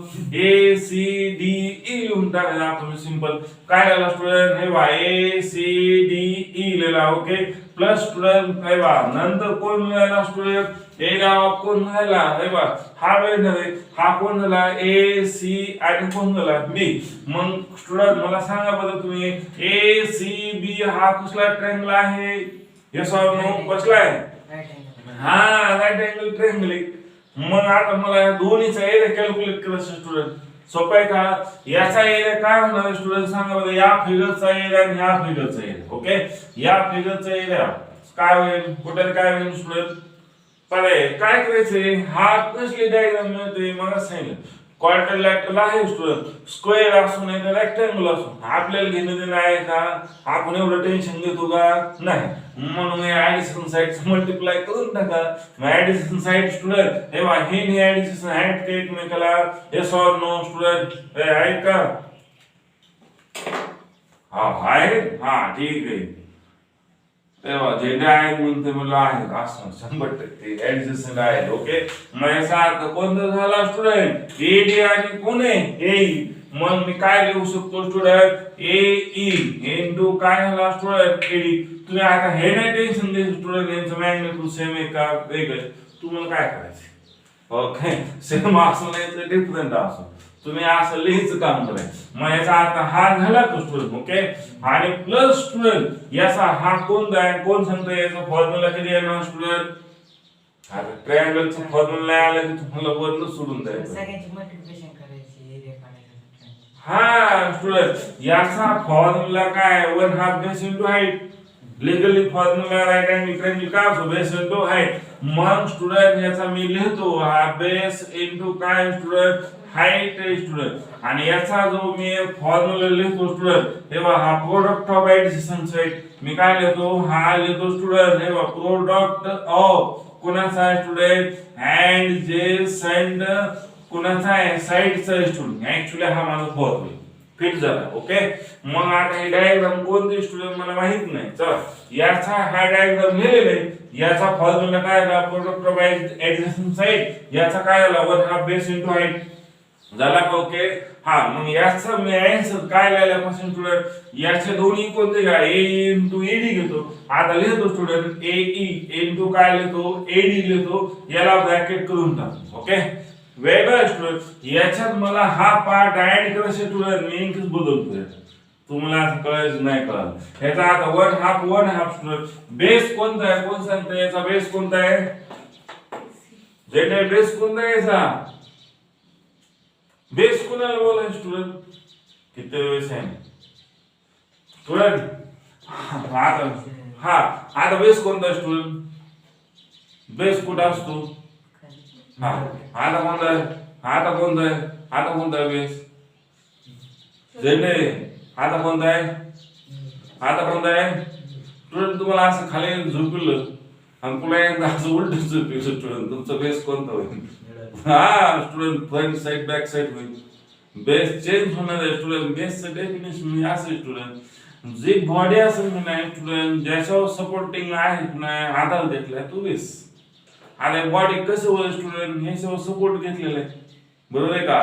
[SPEAKER 1] ए सी डी ई लिहून टाकायला आपण सिंपल काय लिहिला स्टुडंट हे बघा ए सी डी ई लिहिला ओके प्लस स्टुडंट हे बघा नंतर कोण मिळाला स्टुडंट एरिया ऑफ कोण मिळाला हे बघा हा वेळ नव्हे हा कोण झाला ए सी आणि कोण झाला बी मग स्टुडंट मला सांगा बरं तुम्ही ए सी बी हा कसला ट्रायंगल आहे यस ऑर नो कसला आहे
[SPEAKER 2] राईट अँगल
[SPEAKER 1] हा राईट अँगल ट्रायंगल मग आता मला या दोन्हीचा एरिया कॅल्क्युलेट करायचं स्टुडंट सोपं आहे का याचा एरिया काय होणार स्टुडंट सांगा बरं या फिगरचा एरिया आणि या फिगरचा एरिया ओके या फिगरचा एरिया काय होईल कुठे काय होईल स्टुडंट पर्याय काय करायचंय हा कसली डायग्राम मिळते मला सांगितलं क्वाड्रिलॅटरल आहे स्टुडंट स्क्वेअर असो नाही तर रेक्टँगल असो आपल्याला घेणं देणं आहे का आपण एवढं टेन्शन घेतो का नाही म्हणून ऍडिशन साइड मल्टिप्लाय करून टाका ऍडिशन साइड स्टुडंट हे बघा हे ऍडिशन आहेत का एकमेकाला येस ऑर नो स्टुडंट आहे का हा आहे हा ठीक आहे तेव्हा झेंडा आहे म्हणते मला आहे असं 100% ऍडजस्टमेंट आहे ओके मग याचा अर्थ कोणता झाला स्टुडंट ए डी आणि कोण आहे ए मग मी काय लिहू शकतो स्टुडंट ए ई इनटू काय झाला स्टुडंट ए डी तुम्ही आता हे नाही टेन्शन घ्यायचं स्टुडंट यांचं मॅग्निट्यूड सेम आहे का वेगळं तुम्हाला काय करायचं ओके सेम असं नाही तर डिफरंट असो तुम्ही असं लिहायचं काम करायचं मग याचा अर्थ हा झाला तो स्टुडंट ओके आणि प्लस स्टुडंट याचा हा कोण आहे कोण सांगतो याचा फॉर्म्युला किती येणार स्टुडंट आता ट्रायंगलचा फॉर्म्युला आला की तुम्हाला वरनं सोडून द्यायचं
[SPEAKER 2] सगळ्यांची मल्टिप्लिकेशन करायची एरिया काढायचा
[SPEAKER 1] हा स्टुडंट याचा फॉर्म्युला काय 1/2 base into height legally formula right angle triangle काय असतो बेस इनटू हाईट मग स्टुडंट याचा मी लिहितो हा बेस इनटू काय स्टुडंट हाईट स्टुडंट आणि याचा जो मी फॉर्म्युला लिहितो स्टुडंट तेव्हा हा प्रोडक्ट ऑफ ऍडिशन साइड मी काय लिहितो हा लिहितो स्टुडंट तेव्हा प्रोडक्ट ऑफ कोणाचा आहे स्टुडंट अँड जे सेंड कोणाचा आहे साइडचा स्टुडंट ऍक्च्युअली हा माझा फॉर्म्युला फिट झाला ओके मग आता हे डायग्राम कोणते स्टुडंट मला माहित नाही चला याचा हा डायग्राम लिहिलेला आहे याचा फॉर्म्युला काय आला प्रोडक्ट ऑफ ऍडजस्टमेंट साइड याचा काय आला 1/2 बेस इनटू हाईट झाला का ओके हा मग याचा मी आन्सर काय लिहिल्यापासून स्टुडंट याचे दोन्ही कोणते का ए इनटू एडी घेतो आता लिहितो स्टुडंट ए ई इनटू काय लिहितो एडी लिहितो याला ब्रॅकेट करून टाकतो ओके वेगळा स्टुडंट याच्यात मला हा पार्ट ऍड करायचा स्टुडंट मी इंग्लिश बदलतोय तुम्हाला असं कळायचं नाही कळलं ह्याचा आता 1/2 स्टुडंट बेस कोणता आहे कोण सांगतं याचा बेस कोणता आहे जेटे बेस कोणता आहे याचा बेस कोणाला बोलाय स्टुडंट किती वेळेस आहे स्टुडंट आता बेस कोणता स्टुडंट बेस कुठं असतो हा आता कोणता आहे बेस झेंडे आता कोणता आहे स्टुडंट तुम्हाला असं खाली झोपलं आणि पुन्हा एकदा असं उलट झोपलं स्टुडंट तुमचा बेस कोणता होईल हा student front side back side होईल बेस चेंज होणार आहे स्टुडंट बेसचं डेफिनेशन असं स्टुडंट जी बॉडी असेल नाही स्टुडंट ज्याच्यावर सपोर्टिंग आहे नाही आधार घेतलाय तो बेस आणि बॉडी कसं होईल स्टुडंट ह्याच्यावर सपोर्ट घेतलेला आहे बरोबर आहे का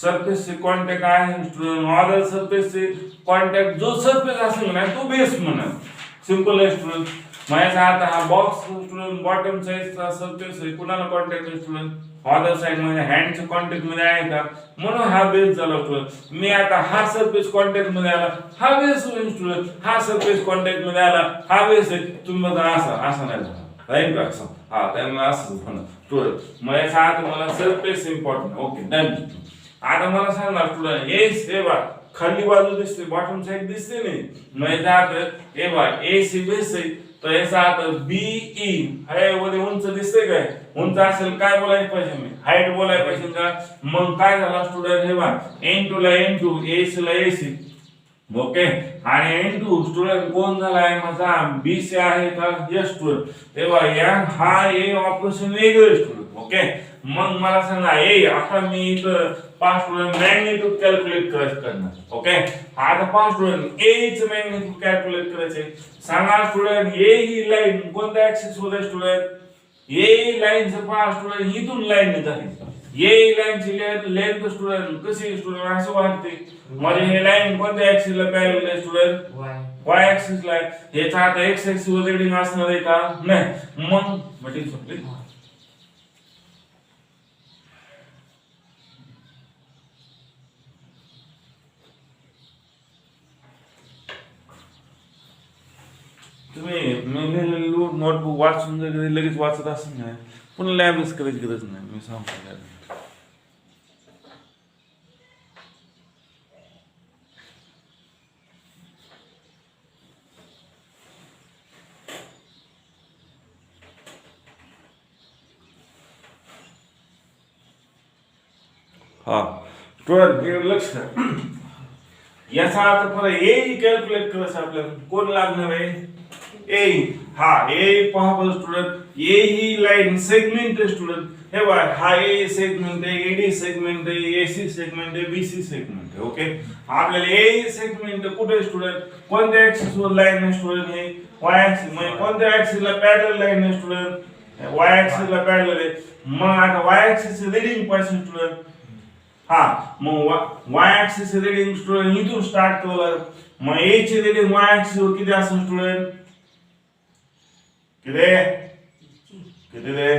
[SPEAKER 1] सरफेस से कॉन्टॅक्ट आहे स्टुडंट ऑदर सरफेस से कॉन्टॅक्ट जो सरफेस असेल ना तो बेस म्हणा सिंपल आहे स्टुडंट माझ्या आता हा बॉक्स स्टुडंट बॉटम साइडचा सरफेस आहे कुणाला कॉन्टॅक्ट आहे स्टुडंट ऑदर साइड मध्ये हँडच्या कॉन्टॅक्ट मध्ये आहे का म्हणून हा बेस झाला स्टुडंट मी आता हा सरफेस कॉन्टॅक्ट मध्ये आला हा बेस होईल स्टुडंट हा सरफेस कॉन्टॅक्ट मध्ये आला हा बेस आहे तुम्ही बघा असा नाही झाला राईट का असं हा त्यामुळे असं म्हणा स्टुडंट मग याचा अर्थ मला सरफेस इम्पॉर्टंट ओके डन आता मला सांगा स्टुडंट ए हे बा खाली बाजू दिसते बॉटम साइड दिसते नाही मग याचा अर्थ हे बा ए सी बेस आहे तर याचा अर्थ बीई हे मध्ये उंच दिसते काय उंच असेल काय बोलायला पाहिजे मी हाईट बोलायला पाहिजे का मग काय झाला स्टुडंट हे बा n2 ला n2 ac ला ac ओके आणि n2 स्टुडंट कोण झालाय माझा bc आहे का यस स्टुडंट तेव्हा या हा ए ऑपरेशन वेगळं स्टुडंट ओके मग मला सांगा ए आता मी इथं 5 स्टुडंट मॅग्निट्यूड कॅल्क्युलेट करणार ओके आता 5 स्टुडंट ए चं मॅग्निट्यूड कॅल्क्युलेट करायचे सांगा स्टुडंट ए ही लाईन कोणत्या ऍक्सिस वर स्टुडंट ए लाईनचं 5 स्टुडंट इथून लाईन झाली ए लाईनची लेंथ स्टुडंट कशी स्टुडंट असं वाटते म्हणजे हे लाईन कोणत्या ऍक्सिस ला पॅरलल आहे स्टुडंट वाय ऍक्सिस ला याचा आता एक्स ऍक्सिस वर रीडिंग असणार आहे का नाही मग मटेरियल संपले तुम्ही नोटबुक वाचून जर लगेच वाचत असेल ना पुन्हा लॅबच करायची गरज नाही मी सांगतो हा स्टुडंट हे लक्ष द्या. याचा अर्थ परत ए कॅल्क्युलेट करायचं आपल्याला कोण लागणार आहे ए हा ए पहा बरं स्टुडंट ए ही लाईन सेगमेंट आहे स्टुडंट हे बघा हा ए सेगमेंट आहे एडी सेगमेंट आहे एसी सेगमेंट आहे बीसी सेगमेंट आहे ओके आपल्याला ए सेगमेंट कुठे स्टुडंट कोणत्या ऍक्सिस वर लाईन आहे स्टुडंट हे वाय ऍक्सिस म्हणजे कोणत्या ऍक्सिस ला पॅरलल लाईन आहे स्टुडंट वाय ऍक्सिस ला पॅरलल आहे मग आता वाय ऍक्सिस रीडिंग पाहिजे स्टुडंट हा मग वाय ऍक्सिस रीडिंग स्टुडंट इथून स्टार्ट केलं मग ए ची रीडिंग वाय ऍक्सिस वर किती असेल स्टुडंट किती रे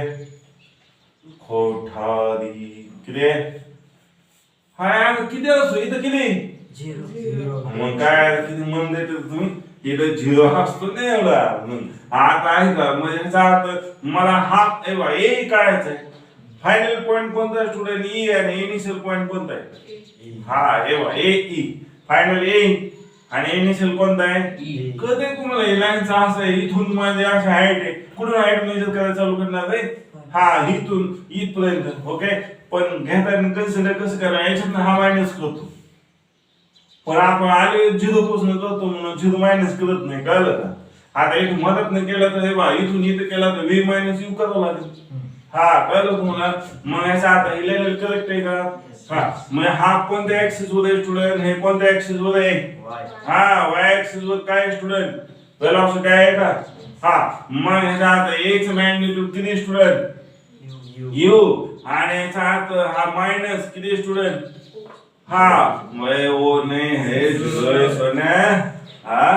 [SPEAKER 1] खोठारी किती हा यार किती असतो इथं किती
[SPEAKER 2] 0
[SPEAKER 1] मग काय किती मन देते तुम्ही इथं 0 असतो नाही एवढा आता आहे का म्हणजे याचा अर्थ मला हा ए काढायचा आहे फायनल पॉइंट कोणता आहे स्टुडंट ई आणि इनिशियल पॉइंट कोणता आहे हा ए ई फायनल ए आणि इनिशियल कोणता आहे कधी तुम्हाला हे लाईनचा असं आहे इथून माझे अशी हाईट आहे कुठून हाईट मेजर करायला चालू करणार आहे हा इथून इथपर्यंत ओके पण घेताना कन्सिडर कसं करा याच्यातनं हा मायनस करतो पण आपण आले 0 पासून करतो म्हणून 0 मायनस करत नाही कळलं का आता इथून मदत नाही केलं तर हे बा इथून इथं केला तर v मायनस u करावं लागेल हा कळलं तुम्हाला मग याचा आता हे लेवल करेक्ट आहे का हा मग हा कोणत्या ऍक्सिस वर आहे स्टुडंट हे कोणत्या ऍक्सिस वर आहे हा वाय ऍक्सिस वर काय स्टुडंट वेलोसिटी काय आहे का हा मग याचा आता a चं मॅग्निट्यूड किती स्टुडंट u आणि याचा अर्थ हा मायनस किती स्टुडंट हा मग ओ नाही हे 0 सोन्या हा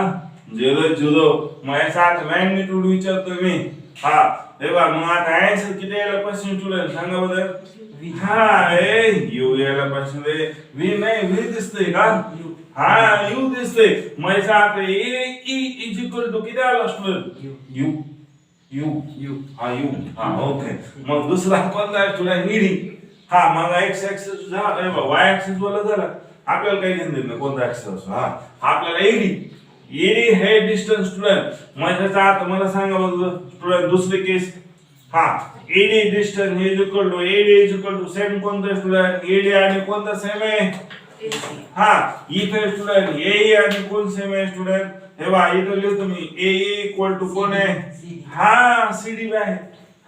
[SPEAKER 1] 0 मग याचा अर्थ मॅग्निट्यूड विचारतो मी हा हे बघ मग आता आन्सर किती यायला पाहिजे स्टुडंट सांगा बरं हा ए यू यायला पाहिजे व्ही नाही व्ही दिसतंय का हा यू दिसतंय मग याचा अर्थ ए ई इज इक्वल टू किती आला स्टुडंट यू यू यू हा ओके मग दुसरा कोणता स्टुडंट ईडी हा मग एक्स ऍक्सिस झाला वाय ऍक्सिस वाला झाला आपल्याला काही घेणं नाही कोणता ऍक्सिस असो हा आपल्याला ईडी हे डिस्टन्स स्टुडंट मग त्याचा अर्थ मला सांगा बघ स्टुडंट दुसरी केस हा ED distance is equal to ED is equal to same कोणता स्टुडंट ईडी आणि कोणता सेम आहे हा इथे स्टुडंट ए आणि कोण सेम आहे स्टुडंट हे बघा इथे लिहितो मी ए इक्वल टू कोण आहे हा सीडी आहे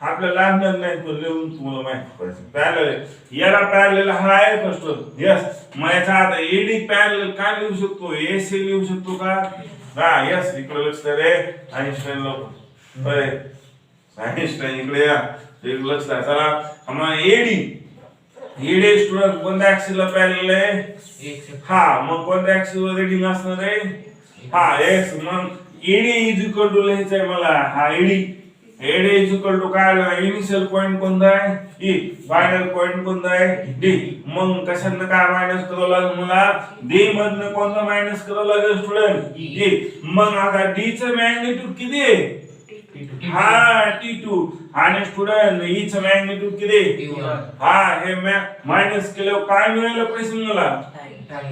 [SPEAKER 1] आपल्याला लागणार नाही तो लिहून तुम्हाला माहिती पाहिजे पॅरलल याला पॅरलल हा आहे फर्स्ट यस मग याचा आता ईडी पॅरलल काय लिहू शकतो एसी लिहू शकतो का हा यस इकडे लक्ष रे आइन्स्टाईन लोक आइन्स्टाईन इकडे या इकडे लक्ष द्या चला आम्हाला ईडी स्टुडंट कोणत्या ऍक्सिस ला पॅरलल आहे हा मग कोणत्या ऍक्सिस वर रीडिंग असणार आहे हा एक्स मग ईडी इज इक्वल टू लिहायचं आहे मला हा ED ED is equal to काय आला इनिशियल पॉइंट कोणता आहे ई फायनल पॉइंट कोणता आहे डी मग कशातनं काय मायनस करावं लागेल मला डी मधनं कोणता मायनस करावं लागेल स्टुडंट ई मग आता डी चं मॅग्निट्यूड किती आहे हा T2 आणि स्टुडंट हीच मॅग्निट्यूड किती हा हे मायनस केल्यावर काय मिळालं पैसे मला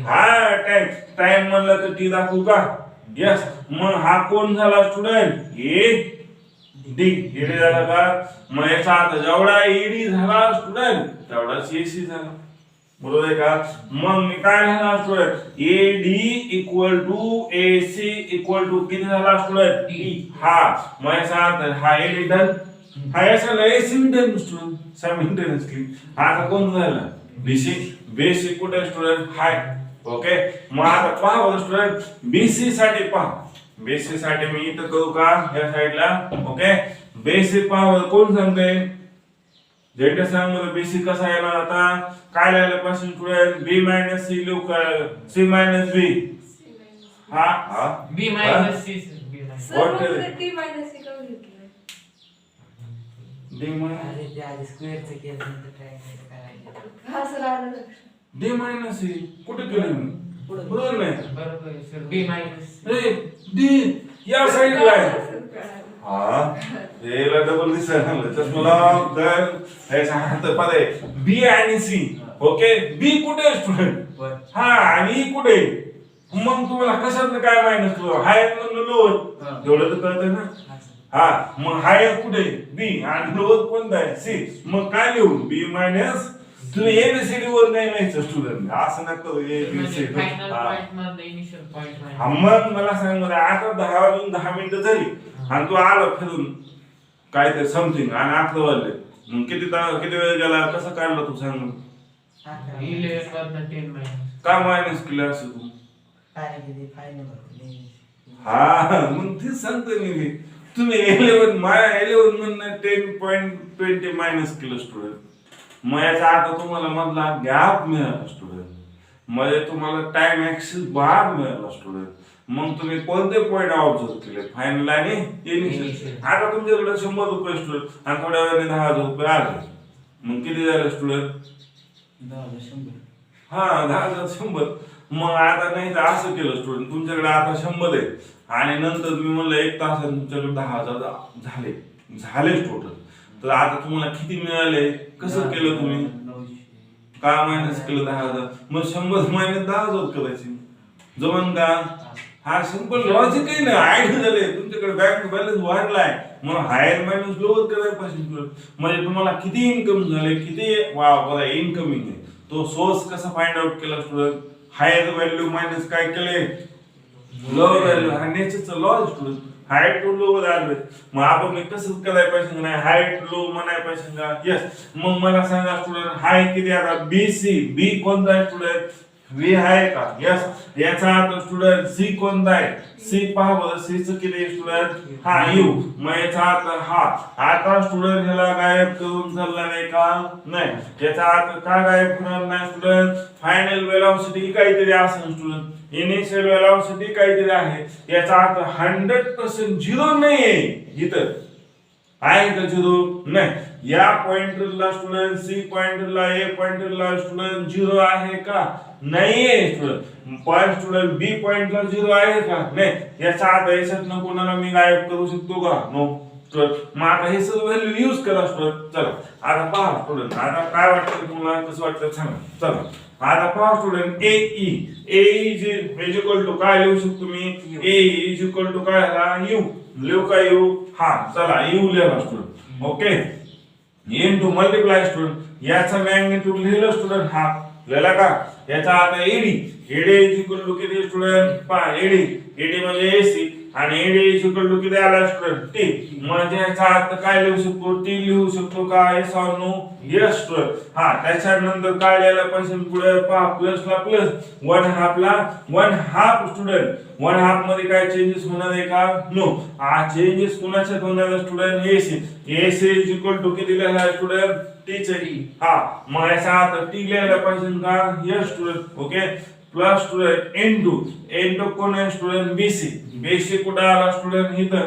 [SPEAKER 1] हा टाइम म्हणलं तर टी दाखवू का यस मग हा कोण झाला स्टुडंट ए डी ईडी झाला का मग याचा अर्थ जेवढा ईडी झाला स्टुडंट तेवढा सीएससी झाला बरोबर आहे का मग मी काय लिहिणार student AD equal to AC equal to किती झाला स्टुडंट हा मग याचा अर्थ हा एडी डन हा याचा एसी डन स्टुडंट सायमल्टेनियसली आता कोण झाला बीसी बेसिक कुठे स्टुडंट हाय ओके मग आता पहा बरं स्टुडंट बीसी साठी पहा बेसिक साठी मी इथं करू का या साइडला ओके बेसिक पहा कोण सांगते जेटे सांग मला बेसिक कसा येणार आता काय लिहायला पासून स्टुडंट बी मायनस सी लिहू का सी मायनस बी हा हा
[SPEAKER 4] बी मायनस सी
[SPEAKER 3] सर मग टी मायनस सी करून घेतलं
[SPEAKER 1] डी मायनस
[SPEAKER 2] अरे ते आधी स्क्वेअरचं केलं नंतर ट्रायंगल करायचं
[SPEAKER 3] हा सर आलं लक्षात
[SPEAKER 1] डी मायनस सी कुठे केलं मी बरोबर नाही
[SPEAKER 4] बरोबर आहे सर बी मायनस
[SPEAKER 1] रे डी या साइडला आहे
[SPEAKER 3] सर कळालं.
[SPEAKER 1] हा याला डबल दिसायला लागलं चष्मा तर ह्याचा हात पदे बी आणि सी ओके बी कुठे स्टुडंट हा आणि E कुठे मग तुम्हाला कशात काय मायनस करू हाय म्हणून लोअर एवढं तर कळतं ना हा मग हाय कुठे बी आणि लोअर कोणता आहे सी मग काय लिहू बी मायनस तुम्ही एबीसीडी वर नाही लिहायचं स्टुडंट असं नका एबीसीडी
[SPEAKER 4] फायनल पॉइंट मध्ये इनिशियल पॉइंट
[SPEAKER 1] हा मग मला सांग मला आता 10 वाजून 10 मिनिटं झाली आणि तू आला फिरून काय ते समथिंग आणि 11 वाजले मग किती वेळ गेला कसं काढलं तू सांग
[SPEAKER 4] 11 वरनं 10 मायनस
[SPEAKER 1] का मायनस केलं असं तू
[SPEAKER 2] काय किती फायनल
[SPEAKER 1] हा मग तेच सांगतो मी तुम्ही 11 म्हणून 10.20 मायनस केलं स्टुडंट मग याचा अर्थ तुम्हाला मधला गॅप मिळाला स्टुडंट म्हणजे तुम्हाला टाइम ऍक्सिस बार मिळाला स्टुडंट मग तुम्ही कोणते पॉइंट ऑब्झर्व केले फायनल आणि इनिशियल आता तुमच्याकडे 100 रुपये स्टुडंट आणि थोड्या वेळाने 10,000 रुपये आले मग किती झाले स्टुडंट
[SPEAKER 2] 10,100
[SPEAKER 1] हा 10,100 मग आता नाही तर असं केलं स्टुडंट तुमच्याकडे आता 100 आहे आणि नंतर तुम्ही म्हणलं 1 तासात तुमच्याकडे 10,000 झाले टोटल तर आता तुम्हाला किती मिळाले कसं केलं तुम्ही का मायनस केलं 10,000 मग 100 मायनस 10,000 करायचे जमन का हा सिंपल लॉजिक आहे ना आयडिया झाले तुमच्याकडे बँक बॅलन्स वाढलाय मग हायर मायनस लोअर करायला पाहिजे म्हणजे तुम्हाला किती इन्कम झाले किती बघा इन्कमिंग आहे तो सोर्स कसा फाइंड आउट केला स्टुडंट हायर व्हॅल्यू मायनस काय केले लोअर व्हॅल्यू हा नेचरचा law student high to low आले मग आपण कसं करायला पाहिजे नाही हाय टू लो म्हणायला पाहिजे का यस मग मला सांगा स्टुडंट हाय किती आता बी सी बी कोणता आहे स्टुडंट व्ही आहे का यस याचा अर्थ स्टुडंट सी कोणता आहे सी पहा बरं सी चं किती स्टुडंट हा यू मग याचा अर्थ हा आता स्टुडंट ह्याला गायब करून चालला नाही का नाही याचा अर्थ का गायब होणार नाही स्टुडंट फायनल वेलॉसिटी काहीतरी असेल स्टुडंट इनिशियल वेलॉसिटी काहीतरी आहे याचा अर्थ 100% झिरो नाहीये इथं आहे का झिरो नाही या पॉइंटरला स्टुडंट सी पॉइंटरला ए पॉइंटरला स्टुडंट झिरो आहे का नाहीये स्टुडंट पॉइंट स्टुडंट बी पॉइंटला झिरो आहे का नाही याचा अर्थ याच्यातनं कोणाला मी गायब करू शकतो का नो मग आता हे सर्व व्हॅल्यू यूज करा स्टुडंट चला आता पहा स्टुडंट आता काय वाटतं तुम्हाला कसं वाटतं सांगा चला आता पहा student A is equal to काय लिहू शकतो मी ए इज इक्वल टू काय यू लिहू का यू हा चला यू लिहा student okay into multiply student याचा मॅग्निट्यूड लिहिलं स्टुडंट हा लिहिला का याचा आता एडी इज इक्वल टू किती स्टुडंट पहा एडी म्हणजे एसी आणि एडी इज इक्वल टू किती आला स्टुडंट टी म्हणजे याचा अर्थ काय लिहू शकतो टी लिहू शकतो का yes or no yes student हा त्याच्यानंतर काय लिहायला पाहिजे पुढे पहा प्लस ला प्लस 1/2 ला 1/2 स्टुडंट 1/2 मध्ये काय चेंजेस होणार आहे का नो हा चेंजेस कोणाच्यात होणार आहे student AC is equal to किती लिहायला स्टुडंट टी चे हा मग याचा अर्थ टी लिहायला पाहिजे का yes student okay plus student into कोण आहे स्टुडंट बीसी कुठे आला स्टुडंट इथं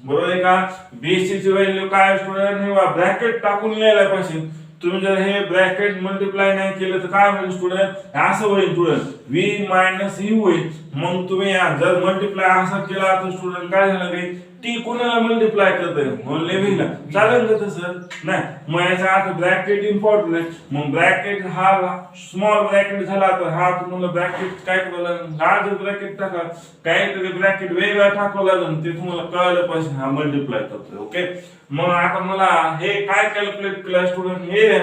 [SPEAKER 1] बरोबर आहे का बीसी ची व्हॅल्यू काय स्टुडंट हे ब्रॅकेट टाकून लिहायला पाहिजे तुम्ही जर हे ब्रॅकेट मल्टिप्लाय नाही केलं तर काय होईल स्टुडंट असं होईल स्टुडंट v मायनस u होईल मग तुम्ही जर मल्टिप्लाय असा केला तर स्टुडंट काय झालं रे टी कोणाला मल्टिप्लाय करतोय ओनली व्ही ला चालेल का तसं नाही मग याचा अर्थ ब्रॅकेट इम्पॉर्टंट आहे मग ब्रॅकेट हा स्मॉल ब्रॅकेट झाला तर हा तुम्हाला ब्रॅकेट काय करावं लागेल लार्ज ब्रॅकेट टाका काहीतरी ब्रॅकेट वेगळा टाकावं लागेल ते तुम्हाला कळलं पाहिजे हा मल्टिप्लाय करतोय ओके मग आता मला हे काय कॅल्क्युलेट केलं स्टुडंट हे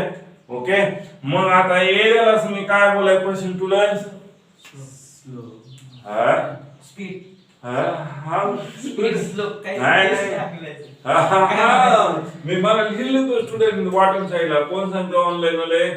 [SPEAKER 1] ओके मग आता एरियाला मी काय बोलायचं पाहिजे स्टुडंट हा
[SPEAKER 2] स्पीड
[SPEAKER 1] हा
[SPEAKER 2] स्पीड स्लो
[SPEAKER 1] नाही, मी मला लिहिलं तो स्टुडंट बॉटम साईडला कोण सांगतो ऑनलाईन वाले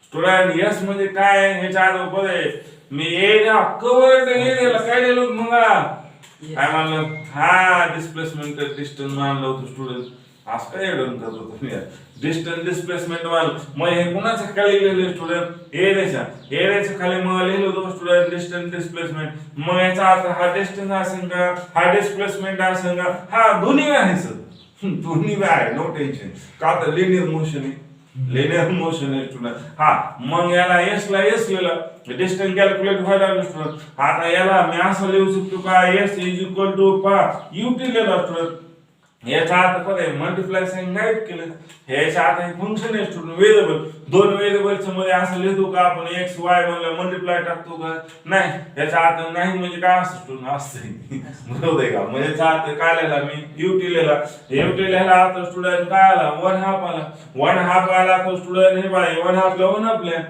[SPEAKER 1] स्टुडंट यस म्हणजे काय ह्याच्या आधी आहे मी एरिया कवर्ड एरियाला काय लिहिलं मग काय म्हणलं हा डिस्प्लेसमेंट डिस्टन्स मानलं होतं स्टुडंट असं काय एवढं करतो तुम्ही डिस्टन्स डिस्प्लेसमेंट मान मग हे कुणाच्या खाली लिहिलं स्टुडंट एरियाच्या खाली मग लिहिलं होतं स्टुडंट डिस्टन्स डिस्प्लेसमेंट मग याचा अर्थ हा डिस्टन्स असेल का हा डिस्प्लेसमेंट असेल का हा दोन्ही आहे सर दोन्ही आहे नो टेन्शन का तर लिनियर मोशन आहे लिनियर मोशन आहे स्टुडंट हा मग याला एस ला एस लिहिलं डिस्टन्स कॅल्क्युलेट व्हायला लागलं स्टुडंट आता याला मी असं लिहू शकतो का s is equal to u t लिहिलं स्टुडंट याचा अर्थ पण आहे मल्टिप्लाय साइन नाहीत केलं ह्याच्या अर्थ हे फंक्शन आहे स्टुडंट व्हेरिएबल दोन व्हेरिएबल्स मध्ये असं लिहितो का आपण एक्स वाय म्हणलं मल्टिप्लाय टाकतो का नाही याचा अर्थ नाही म्हणजे काय असतं स्टुडंट असतं बरोबर आहे का म्हणजे याचा अर्थ काय लिहिला मी यूटी लिहिला तर स्टुडंट काय आला 1/2 आला 1/2 आला तर स्टुडंट हे बाय 1/2 ला 1 आपल्या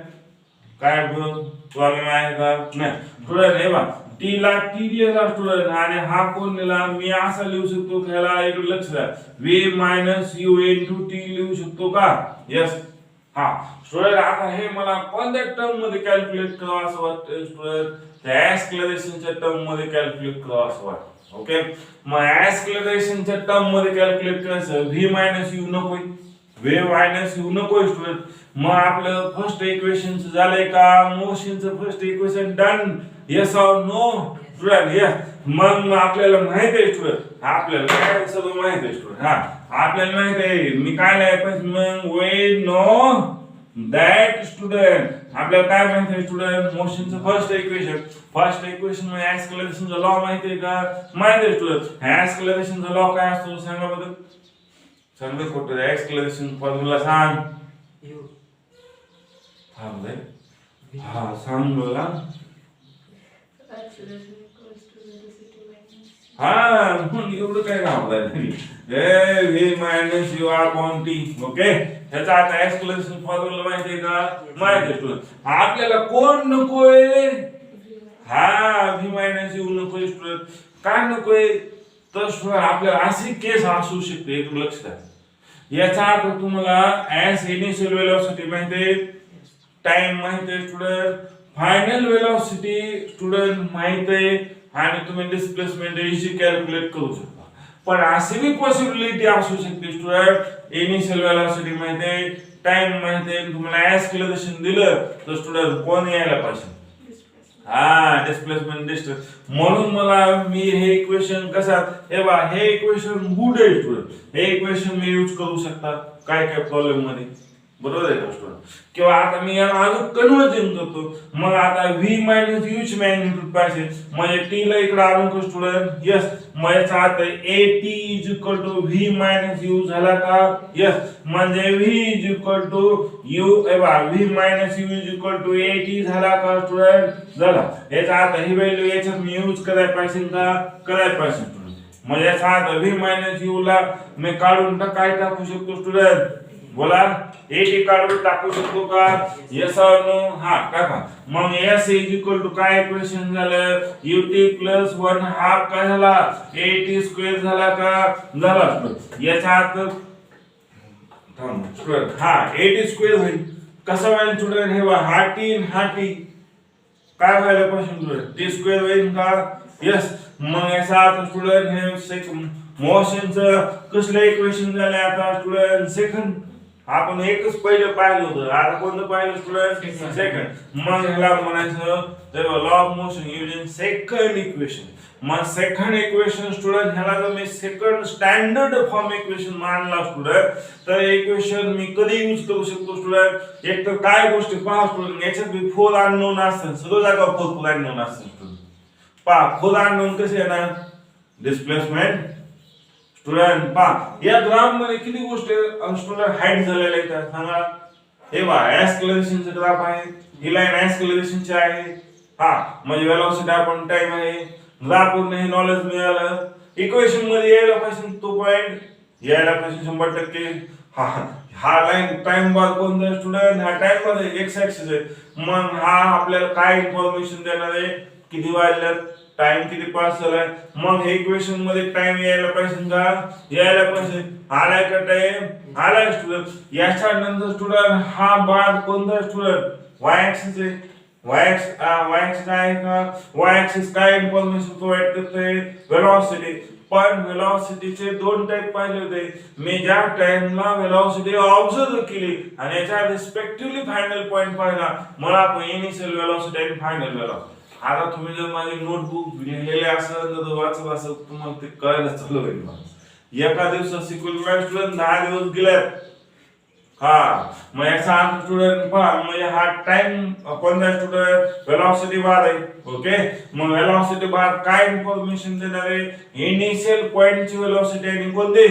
[SPEAKER 1] काय प्रॉब्लेम आहे का नाही स्टुडंट हे बा टी ला टी लिहिला स्टुडंट आणि हा कोण लिहिला मी असा लिहू शकतो ह्याला इकडे लक्ष द्या v minus U into T लिहू शकतो का यस हा स्टुडंट आता हे मला कोणत्या टर्म मध्ये कॅल्क्युलेट करावं असं वाटतं स्टुडंट त्या ऍस्क्लरेशनच्या टर्म मध्ये कॅल्क्युलेट करावं असं वाटतं ओके मग ऍस्क्लरेशनच्या टर्म मध्ये कॅल्क्युलेट करायचं v मायनस यू नकोय v मायनस यू नकोय स्टुडंट मग आपलं फर्स्ट इक्वेशन झालंय का मोशनचं फर्स्ट इक्वेशन डन येस और नो स्टुडंट यस मग आपल्याला माहित आहे स्टुडंट आपल्याला काय सगळं माहित आहे स्टुडंट हा आपल्याला माहित आहे मी काय लिहायचं मग वे नो दॅट स्टुडंट आपल्याला काय माहित आहे स्टुडंट मोशनचं फर्स्ट इक्वेशन मध्ये ऍक्सलरेशनचा लॉ माहिती आहे का माहित आहे स्टुडंट ऍक्सलरेशनचा लॉ काय असतो सांगा बघा सांगा कुठे ऍक्सलरेशन फॉर्म्युला सांग थांब रे हा सांग मला हा मग एवढं काय घाबरायचं A V minus U upon T okay ह्याचा आता एक्सप्लेनेशन फॉर्म्युला माहिती आहे का माहिती आहे स्टुडंट आपल्याला कोण नकोय हा व्ही मायनस यू नकोय स्टुडंट काय नकोय तर स्टुडंट आपल्याला अशी केस असू शकते एक लक्ष द्या याचा अर्थ तुम्हाला ऍज इनिशियल वेलोसिटी माहिती आहे टाइम माहिती आहे स्टुडंट फायनल वेलोसिटी स्टुडंट माहिती आहे आणि तुम्ही डिस्प्लेसमेंट इझी कॅल्क्युलेट करू शकता पण अशी भी पॉसिबिलिटी असू शकते स्टुडंट इनिशियल वेलोसिटी माहिती आहे टाइम माहिती आहे तुम्हाला ऍक्सलरेशन दिलं तर स्टुडंट कोण यायला पाहिजे हा डिस्प्लेसमेंट डिस्टन्स म्हणून मला मी हे इक्वेशन कसा हे बा हे इक्वेशन गुड आहे स्टुडंट हे इक्वेशन मी यूज करू शकता काय काय प्रॉब्लेम मध्ये बरोबर आहे का स्टुडंट किंवा आता मी याला अजून कन्वर्जन करतो मग आता v मायनस u ची मॅग्निट्यूड पाहिजे म्हणजे t ला इकडे आणून का स्टुडंट यस मग याचा अर्थ at is equal to v minus u झाला का यस म्हणजे v is equal to u v minus u is equal to at झाला का स्टुडंट झाला याचा अर्थ ही व्हॅल्यू याच्यात मी यूज करायला पाहिजे का करायला पाहिजे स्टुडंट म्हणजे याचा अर्थ v मायनस u ला मी काढून काय टाकू शकतो स्टुडंट बोला एटी काढून टाकू शकतो का यस और नो हा टाका मग s इज इक्वल टू काय इक्वेशन झालं ut प्लस 1/2 काय झाला at स्क्वेअर झाला का झाला याचा अर्थ थांब स्क्वेअर हा at स्क्वेअर होईल कसा होईल स्टुडंट हे बघा हा t काय व्हायला पाहिजे स्टुडंट t स्क्वेअर होईल का यस मग याचा अर्थ स्टुडंट हे सेकंड मोशनचं कसलं इक्वेशन झालं आता स्टुडंट सेकंड आपण एकच पहिलं पाहिलं होतं आता कोणतं पाहिलं स्टुडंट सेकंड मग ह्याला म्हणायचं तेव्हा law of motion using second equation मग सेकंड इक्वेशन स्टुडंट ह्याला जर मी सेकंड स्टँडर्ड फॉर्म इक्वेशन मानला स्टुडंट तर इक्वेशन मी कधी यूज करू शकतो स्टुडंट एक तर काय गोष्टी पहा स्टुडंट याच्यात 4 अननोन असतात सगळं जागा 4 अननोन असतात स्टुडंट पहा फुल अननोन कसे येणार डिस्प्लेसमेंट स्टुडंट पहा या ग्राफ मध्ये किती गोष्टी स्टुडंट हाईट झालेले आहेत सांगा हे पहा ऍक्सलरेशनचे ग्राफ आहे ही लाईन ऍक्सलरेशनची आहे हा म्हणजे वेलोसिटी आपण टाइम आहे ग्राफ वरून हे नॉलेज मिळालं इक्वेशन मध्ये यायला पाहिजे तो पॉइंट यायला पाहिजे 100% हा हा लाईन टाइम बार कोणता स्टुडंट हा टाइम बार एक्स ऍक्सिस आहे मग हा आपल्याला काय इन्फॉर्मेशन देणार आहे किती वाजल्यात टाइम किती पास झालाय मग हे इक्वेशन मध्ये टाइम यायला पाहिजे का यायला पाहिजे आलाय का टाइम आलाय स्टुडंट याच्या नंतर स्टुडंट हा बार कोणता स्टुडंट वाय ऍक्सिस आहे वाय ऍक्सिस काय का वाय ऍक्सिस काय इन्फॉर्मेशन प्रोव्हाइड करते वेलोसिटी पण वेलोसिटीचे दोन टाइप पाहिले होते मी ज्या टाइमला वेलोसिटी ऑब्झर्व केली आणि याच्या रिस्पेक्टिव्हली फायनल पॉइंट पाहिला मला इनिशियल वेलोसिटी आणि फायनल वेलोसिटी आता तुम्ही जर माझी नोटबुक लिहिलेले असेल तर वाचत असेल तुम्हाला ते कळायला चालू होईल एका दिवसात शिकवलेला स्टुडंट 10 दिवस गेल्यात हा मग याचा अर्थ स्टुडंट पहा म्हणजे हा टाइम कोणता स्टुडंट वेलोसिटी बार आहे ओके मग वेलोसिटी बार काय इन्फॉर्मेशन देणार आहे इनिशियल पॉइंटची वेलोसिटी आणि कोणती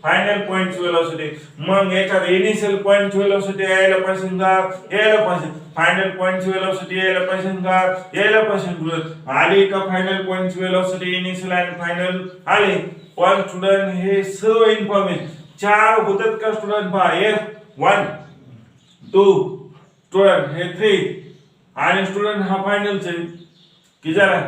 [SPEAKER 1] फायनल पॉइंटची वेलोसिटी मग याच्यात इनिशियल पॉइंटची वेलोसिटी यायला पाहिजे का यायला पाहिजे फायनल पॉइंटची वेलोसिटी यायला पाहिजे का यायला पाहिजे स्टुडंट आली का फायनल पॉइंटची वेलोसिटी इनिशियल आणि फायनल आली पण स्टुडंट हे सर्व इन्फॉर्मेशन चार होतात का स्टुडंट पहा F1 2 स्टुडंट हे 3 आणि स्टुडंट हा फायनलचे की जरा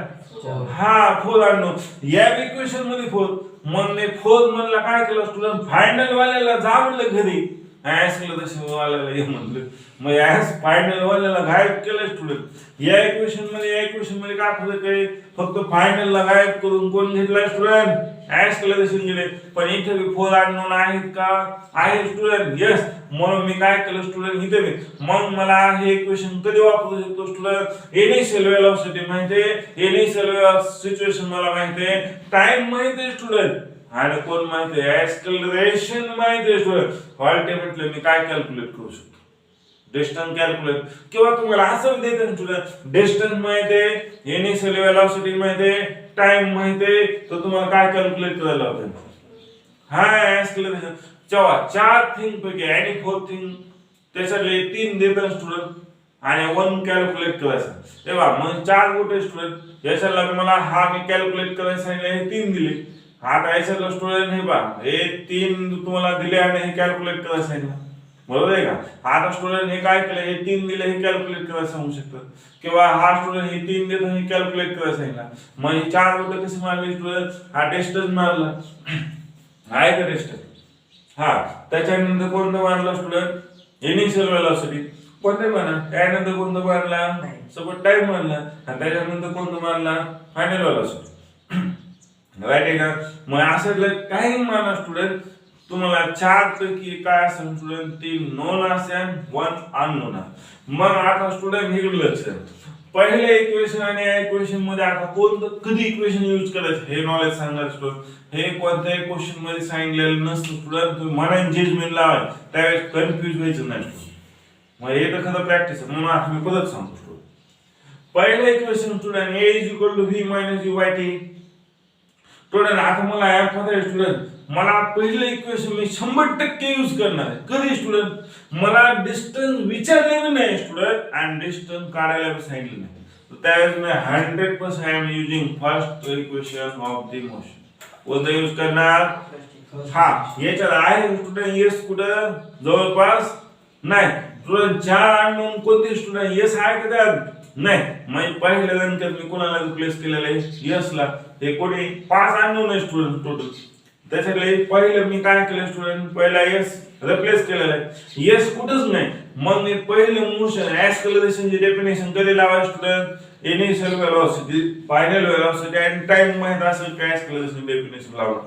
[SPEAKER 1] हा फोर आणलो या इक्वेशन मध्ये फोर मग ने फोर म्हणला काय केलं स्टुडंट फायनल वाल्याला जा म्हणलं घरी ऍक्सलरेशन वाल्याला ये म्हणलं मग ऍस फायनल वाल्याला गायब केलं स्टुडंट या इक्वेशन मध्ये काय फरक आहे फक्त फायनल ला गायब करून कोण घेतला स्टुडंट ऍक्सलरेशन गेले पण इथे बी फोर अननोन आहेत का आहे स्टुडंट यस म्हणून मी काय केलं स्टुडंट इथे मी मग मला हे इक्वेशन कधी वापरू शकतो स्टुडंट इनिशियल वेलोसिटी माहिती आहे इनिशियल सिच्युएशन मला माहिती आहे टाइम माहिती आहे स्टुडंट आणि कोण माहिती आहे ऍक्सलरेशन माहिती आहे स्टुडंट अल्टिमेटली मी काय कॅल्क्युलेट करू शकतो डिस्टन्स कॅल्क्युलेट किंवा तुम्हाला असं देते स्टुडंट डिस्टन्स माहिती आहे इनिशियल वेलोसिटी माहिती आहे टाइम माहिती आहे तर तुम्हाला काय कॅल्क्युलेट करायला होतं हा ऍक्सलरेशन चार थिंग पैकी आणि फोर थिंग त्याच्यातले 3 देतात स्टुडंट आणि 1 कॅल्क्युलेट करायचं तेव्हा मग 4 कुठे स्टुडंट याच्याला मला हा मी कॅल्क्युलेट करायला सांगितलं हे 3 दिले आता याच्यातलं स्टुडंट हे पहा हे 3 तुम्हाला दिले आणि हे कॅल्क्युलेट करायला सांगितलं बरोबर आहे का आता स्टुडंट हे काय केलं हे 3 दिले हे कॅल्क्युलेट करायला सांगू शकतात किंवा हा स्टुडंट हे 3 देतो हे कॅल्क्युलेट करायला सांगितलं मग हे 4 होतं कसे मारले स्टुडंट हा डिस्टन्स मारला आहे का डिस्टन्स हा त्याच्यानंतर कोणतं मारला स्टुडंट इनिशियल वेलोसिटी कोणते मारला त्यानंतर कोणतं मारला सोबत टाइम मारला आणि त्याच्यानंतर कोणतं मारला फायनल वेलोसिटी राईट आहे का मग असं काही मारला स्टुडंट तुम्हाला 4 पैकी काय असेल स्टुडंट 3 नोन असेल 1 अननोन मग आता स्टुडंट हे लक्ष पहिले इक्वेशन आणि या इक्वेशन मध्ये आता कोणतं कधी इक्वेशन यूज करायचं हे नॉलेज सांगणार स्टुडंट हे कोणत्याही क्वेश्चन मध्ये सांगितलेलं नसतं स्टुडंट तुम्ही मनाने जजमेंट लावा त्यावेळेस कन्फ्युज व्हायचं नाही मग हे तर खरं प्रॅक्टिस आहे म्हणून आता मी परत सांगतो स्टुडंट पहिलं equation student a = v - u/t student आता मला या पता आहे स्टुडंट मला पहिलं इक्वेशन मी 100% यूज करणार आहे कधी स्टुडंट मला डिस्टन्स विचारले नाही स्टुडंट आणि डिस्टन्स काढायला पण सांगितलं नाही तर त्यावेळेस मी 100% I am using first equation of the motion कोणतं यूज करणार हा याच्यात आहे स्टुडंट यस कुठं जवळपास नाही स्टुडंट 4 अननोन कोणते स्टुडंट यस आहे का त्यात नाही मग पहिल्या नंतर मी कोणाला रिप्लेस केलेलं आहे यस ला हे कोणी 5 अननोन आहे स्टुडंट टोटल त्याच्यातले पहिलं मी काय केलं स्टुडंट पहिला यस रिप्लेस केलेला आहे यस कुठंच नाही मग मी पहिलं मोशन ऍक्सलरेशनची डेफिनेशन कधी लावायचं student initial velocity final velocity आणि टाइम माहित असेल की ऍक्सलरेशन डेफिनेशन लावलं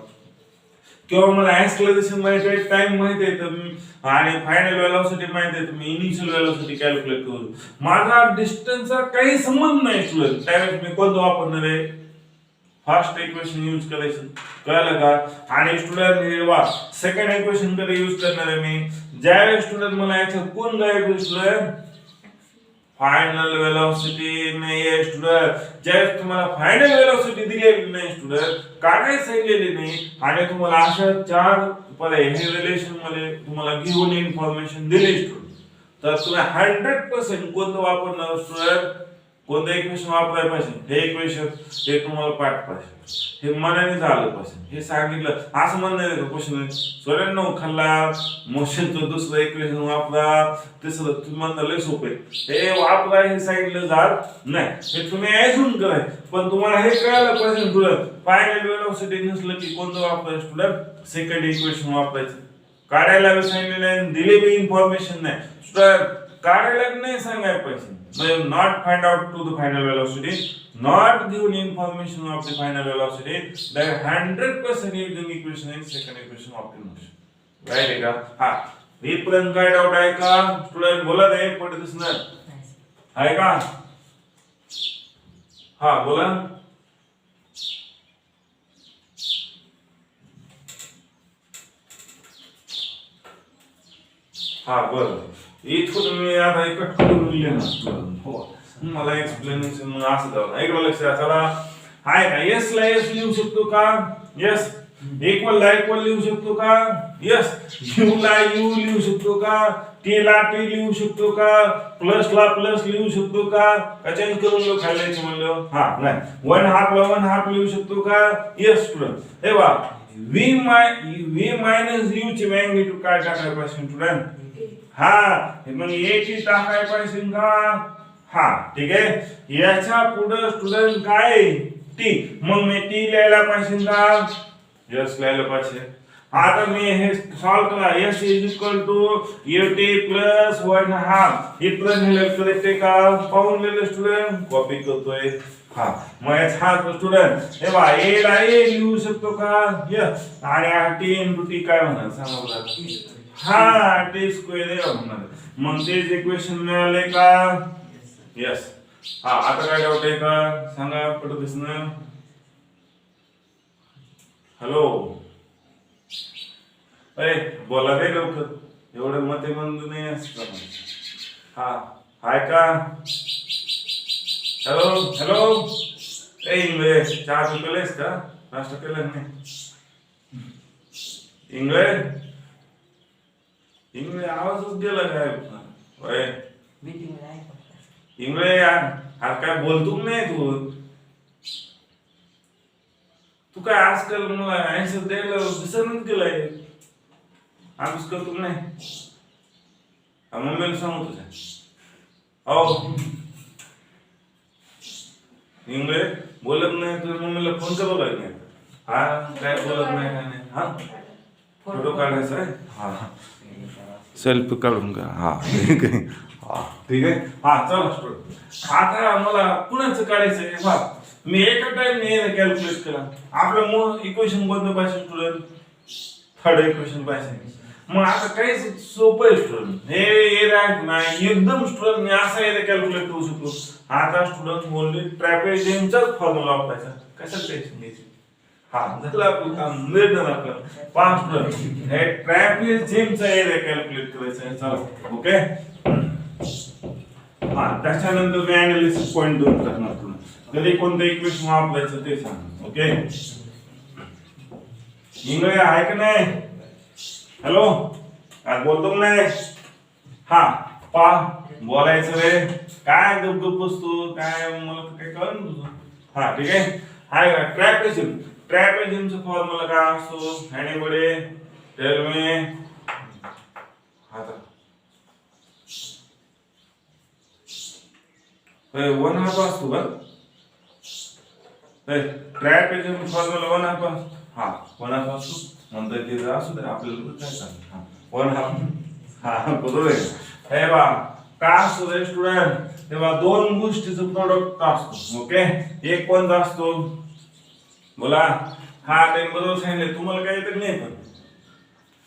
[SPEAKER 1] किंवा मला ऍक्सलरेशन माहिती आहे टाइम माहिती आहे तर आणि फायनल वेलोसिटी माहिती आहे तर मी इनिशियल वेलोसिटी कॅल्क्युलेट करू माझा डिस्टन्सचा काही संबंध नाही स्टुडंट त्यावेळेस मी कोणतं वापरणार आहे फर्स्ट इक्वेशन यूज करायचं कळलं का आणि स्टुडंट हे वा सेकंड इक्वेशन कधी यूज करणार आहे मी ज्यावेळेस स्टुडंट मला याच्यात कोण गायब स्टुडंट फायनल वेलोसिटी नाही आहे स्टुडंट. ज्यावेळेस तुम्हाला फायनल वेलोसिटी दिलेली नाही स्टुडंट, काढायला सांगितलेली नाही आणि तुम्हाला अशा चार पर्याय हे रिलेशन मध्ये तुम्हाला गिव्हन इन्फॉर्मेशन दिली स्टुडंट, तर तुम्ही 100% कोणतं वापरणार स्टुडंट, कोणतं इक्वेशन वापरायला पाहिजे, हे इक्वेशन हे तुम्हाला पाठ पाहिजे, हे मनाने झालं पाहिजे, हे सांगितलं. असं म्हणणं नाही का क्वेश्चन सोडून खाल्ला मोशनचं दुसरं इक्वेशन वापरा, तिसरं तुम्ही म्हणता लय सोपे हे वापरा, हे सांगितलं जात नाही. हे तुम्ही ऐकून कराय, पण तुम्हाला हे कळायला पाहिजे स्टुडंट. फायनल वेलोसिटी नसलं की कोणतं वापरायचं स्टुडंट, सेकंड इक्वेशन वापरायचं. काढायला सांगितलं नाही, दिली बी इन्फॉर्मेशन नाही स्टुडंट, काढायला नाही सांगायला पाहिजे. Not find out to the final velocity, not given information of the final velocity, then 100% using equation in second equation of the motion. Right आहे का? हा, इथपर्यंत काय डाऊट आहे का स्टुडंट? बोला रे, पडत दिसणार आहे का? हा बोला. हा बरं, इथून मी आता कट करून लिहिणार. हो, मला एक्सप्लेनेशन असं द्यावं. इकडं लक्ष द्या. चला, आहे का? यस ला यस लिहू शकतो का? यस. इक्वल ला इक्वल लिहू शकतो का? यस. यू ला यू लिहू शकतो का? टी ला टी लिहू शकतो का? प्लस ला प्लस लिहू शकतो का? चेंज करून लो खाल्ल्याचे म्हणलं. हा नाही. वन हाफ ला वन हाफ लिहू शकतो का? Yes student. हे बघा, v मायनस u ची मॅग्निट्यूड काय टाकायला पाहिजे स्टुडंट? हा, मग a ची टाकायला पाहिजे का? हा, ठीक आहे. याच्या पुढे स्टुडंट काय t, मग मी t लिहायला पाहिजे का? यस लिहायला पाहिजे. आता मी हे सॉल्व करा. s is equal to ut plus 1/2. इथं लिहिलं करेक्ट आहे का? पाहून लिहिलं स्टुडंट, कॉपी करतोय. हा, मग याचा स्टुडंट हे बा a ला a लिहू शकतो का? यस. आणि t * t काय होणार सांगा बरं. हा, t स्क्वेअर हे होणार. मग तेच इक्वेशन मिळाले का? यस. हा, आता काय डाऊट आहे का सांगा पटत दिसणं. हॅलो, अरे बोला रे लवकर, एवढं मते मंद नाही असतं. हा, हाय का? हॅलो हॅलो, ए इंग्लिश चहा पिकलेस का? नाश्ता केला नाही? इंग्लिश इंग्लिश आवाजच गेला काय? होय
[SPEAKER 2] मीटिंग आहे.
[SPEAKER 1] इंग्लिश यार, आज काय बोलतो नाही तू? तू काय आजकाल मला आन्सर द्यायला विसरूनच गेलाय. आम्हीच करतो नाही. मम्मीला सांगू तुझ्या. हो, इंग्लिश बोलत नाही तुझ्या मम्मीला फोन करावं लागेल. हा, काय बोलत नाही काय नाही. हा, फोटो काढायचा आहे. हा, सेल्फी काढून का? हा ठीक आहे. हा ठीक आहे. हा चला स्टुडंट, आता मला कुणाचं काढायचं आहे? बघ, मी एका टाइम कॅल्क्युलेट केला. आपलं इक्वेशन कोणतं पाहिजे स्टुडंट? थर्ड इक्वेशन पाहिजे. मग आता काही सोपं आहे स्टुडंट, हे एरिया नाही एकदम स्टुडंट मी असा एरिया कॅल्क्युलेट करू शकतो. आता स्टुडंट ओनली ट्रॅपेझियमचाच फॉर्म्युला वापरायचा. कशाला टेन्शन घ्यायची? हा, झालं आपलं काम, निर्णय आपलं. पाच स्टुडंट हे ट्रॅपेझियमचा एरिया कॅल्क्युलेट करायचा आहे. चला, ओके. हा, त्याच्यानंतर मी अनालिसिस पॉइंट दोन करणार तुला. कधी कोणतं इक्वेशन वापरायचं ते सांग. ओके, इंग्लिश आहे का नाही? हॅलो, आज बोलतो नाही? हा, पा बोलायचं रे. काय गप गप बसतो काय? मला काय कळलं ना तुझं. हा ठीक आहे. हाय का? ट्रॅपेझियम, ट्रॅपेझियमचा फॉर्म्युला काय असतो? Anybody tell me. आता वन हाफ असतो का? ट्रॅपेझियम फॉर्म्युला वन हाफ असतो. हा, वन हाफ असतो म्हणता येते असू दे आपल्याला काय सांग. One half. हा बरोबर आहे. हे बा काय असतो रे स्टुडंट? तेव्हा दोन गोष्टीचं प्रोडक्ट असतो. ओके, एक कोणता असतो बोला? हा, ते बरोबर सांगितलं तुम्हाला. काही तर नाही पण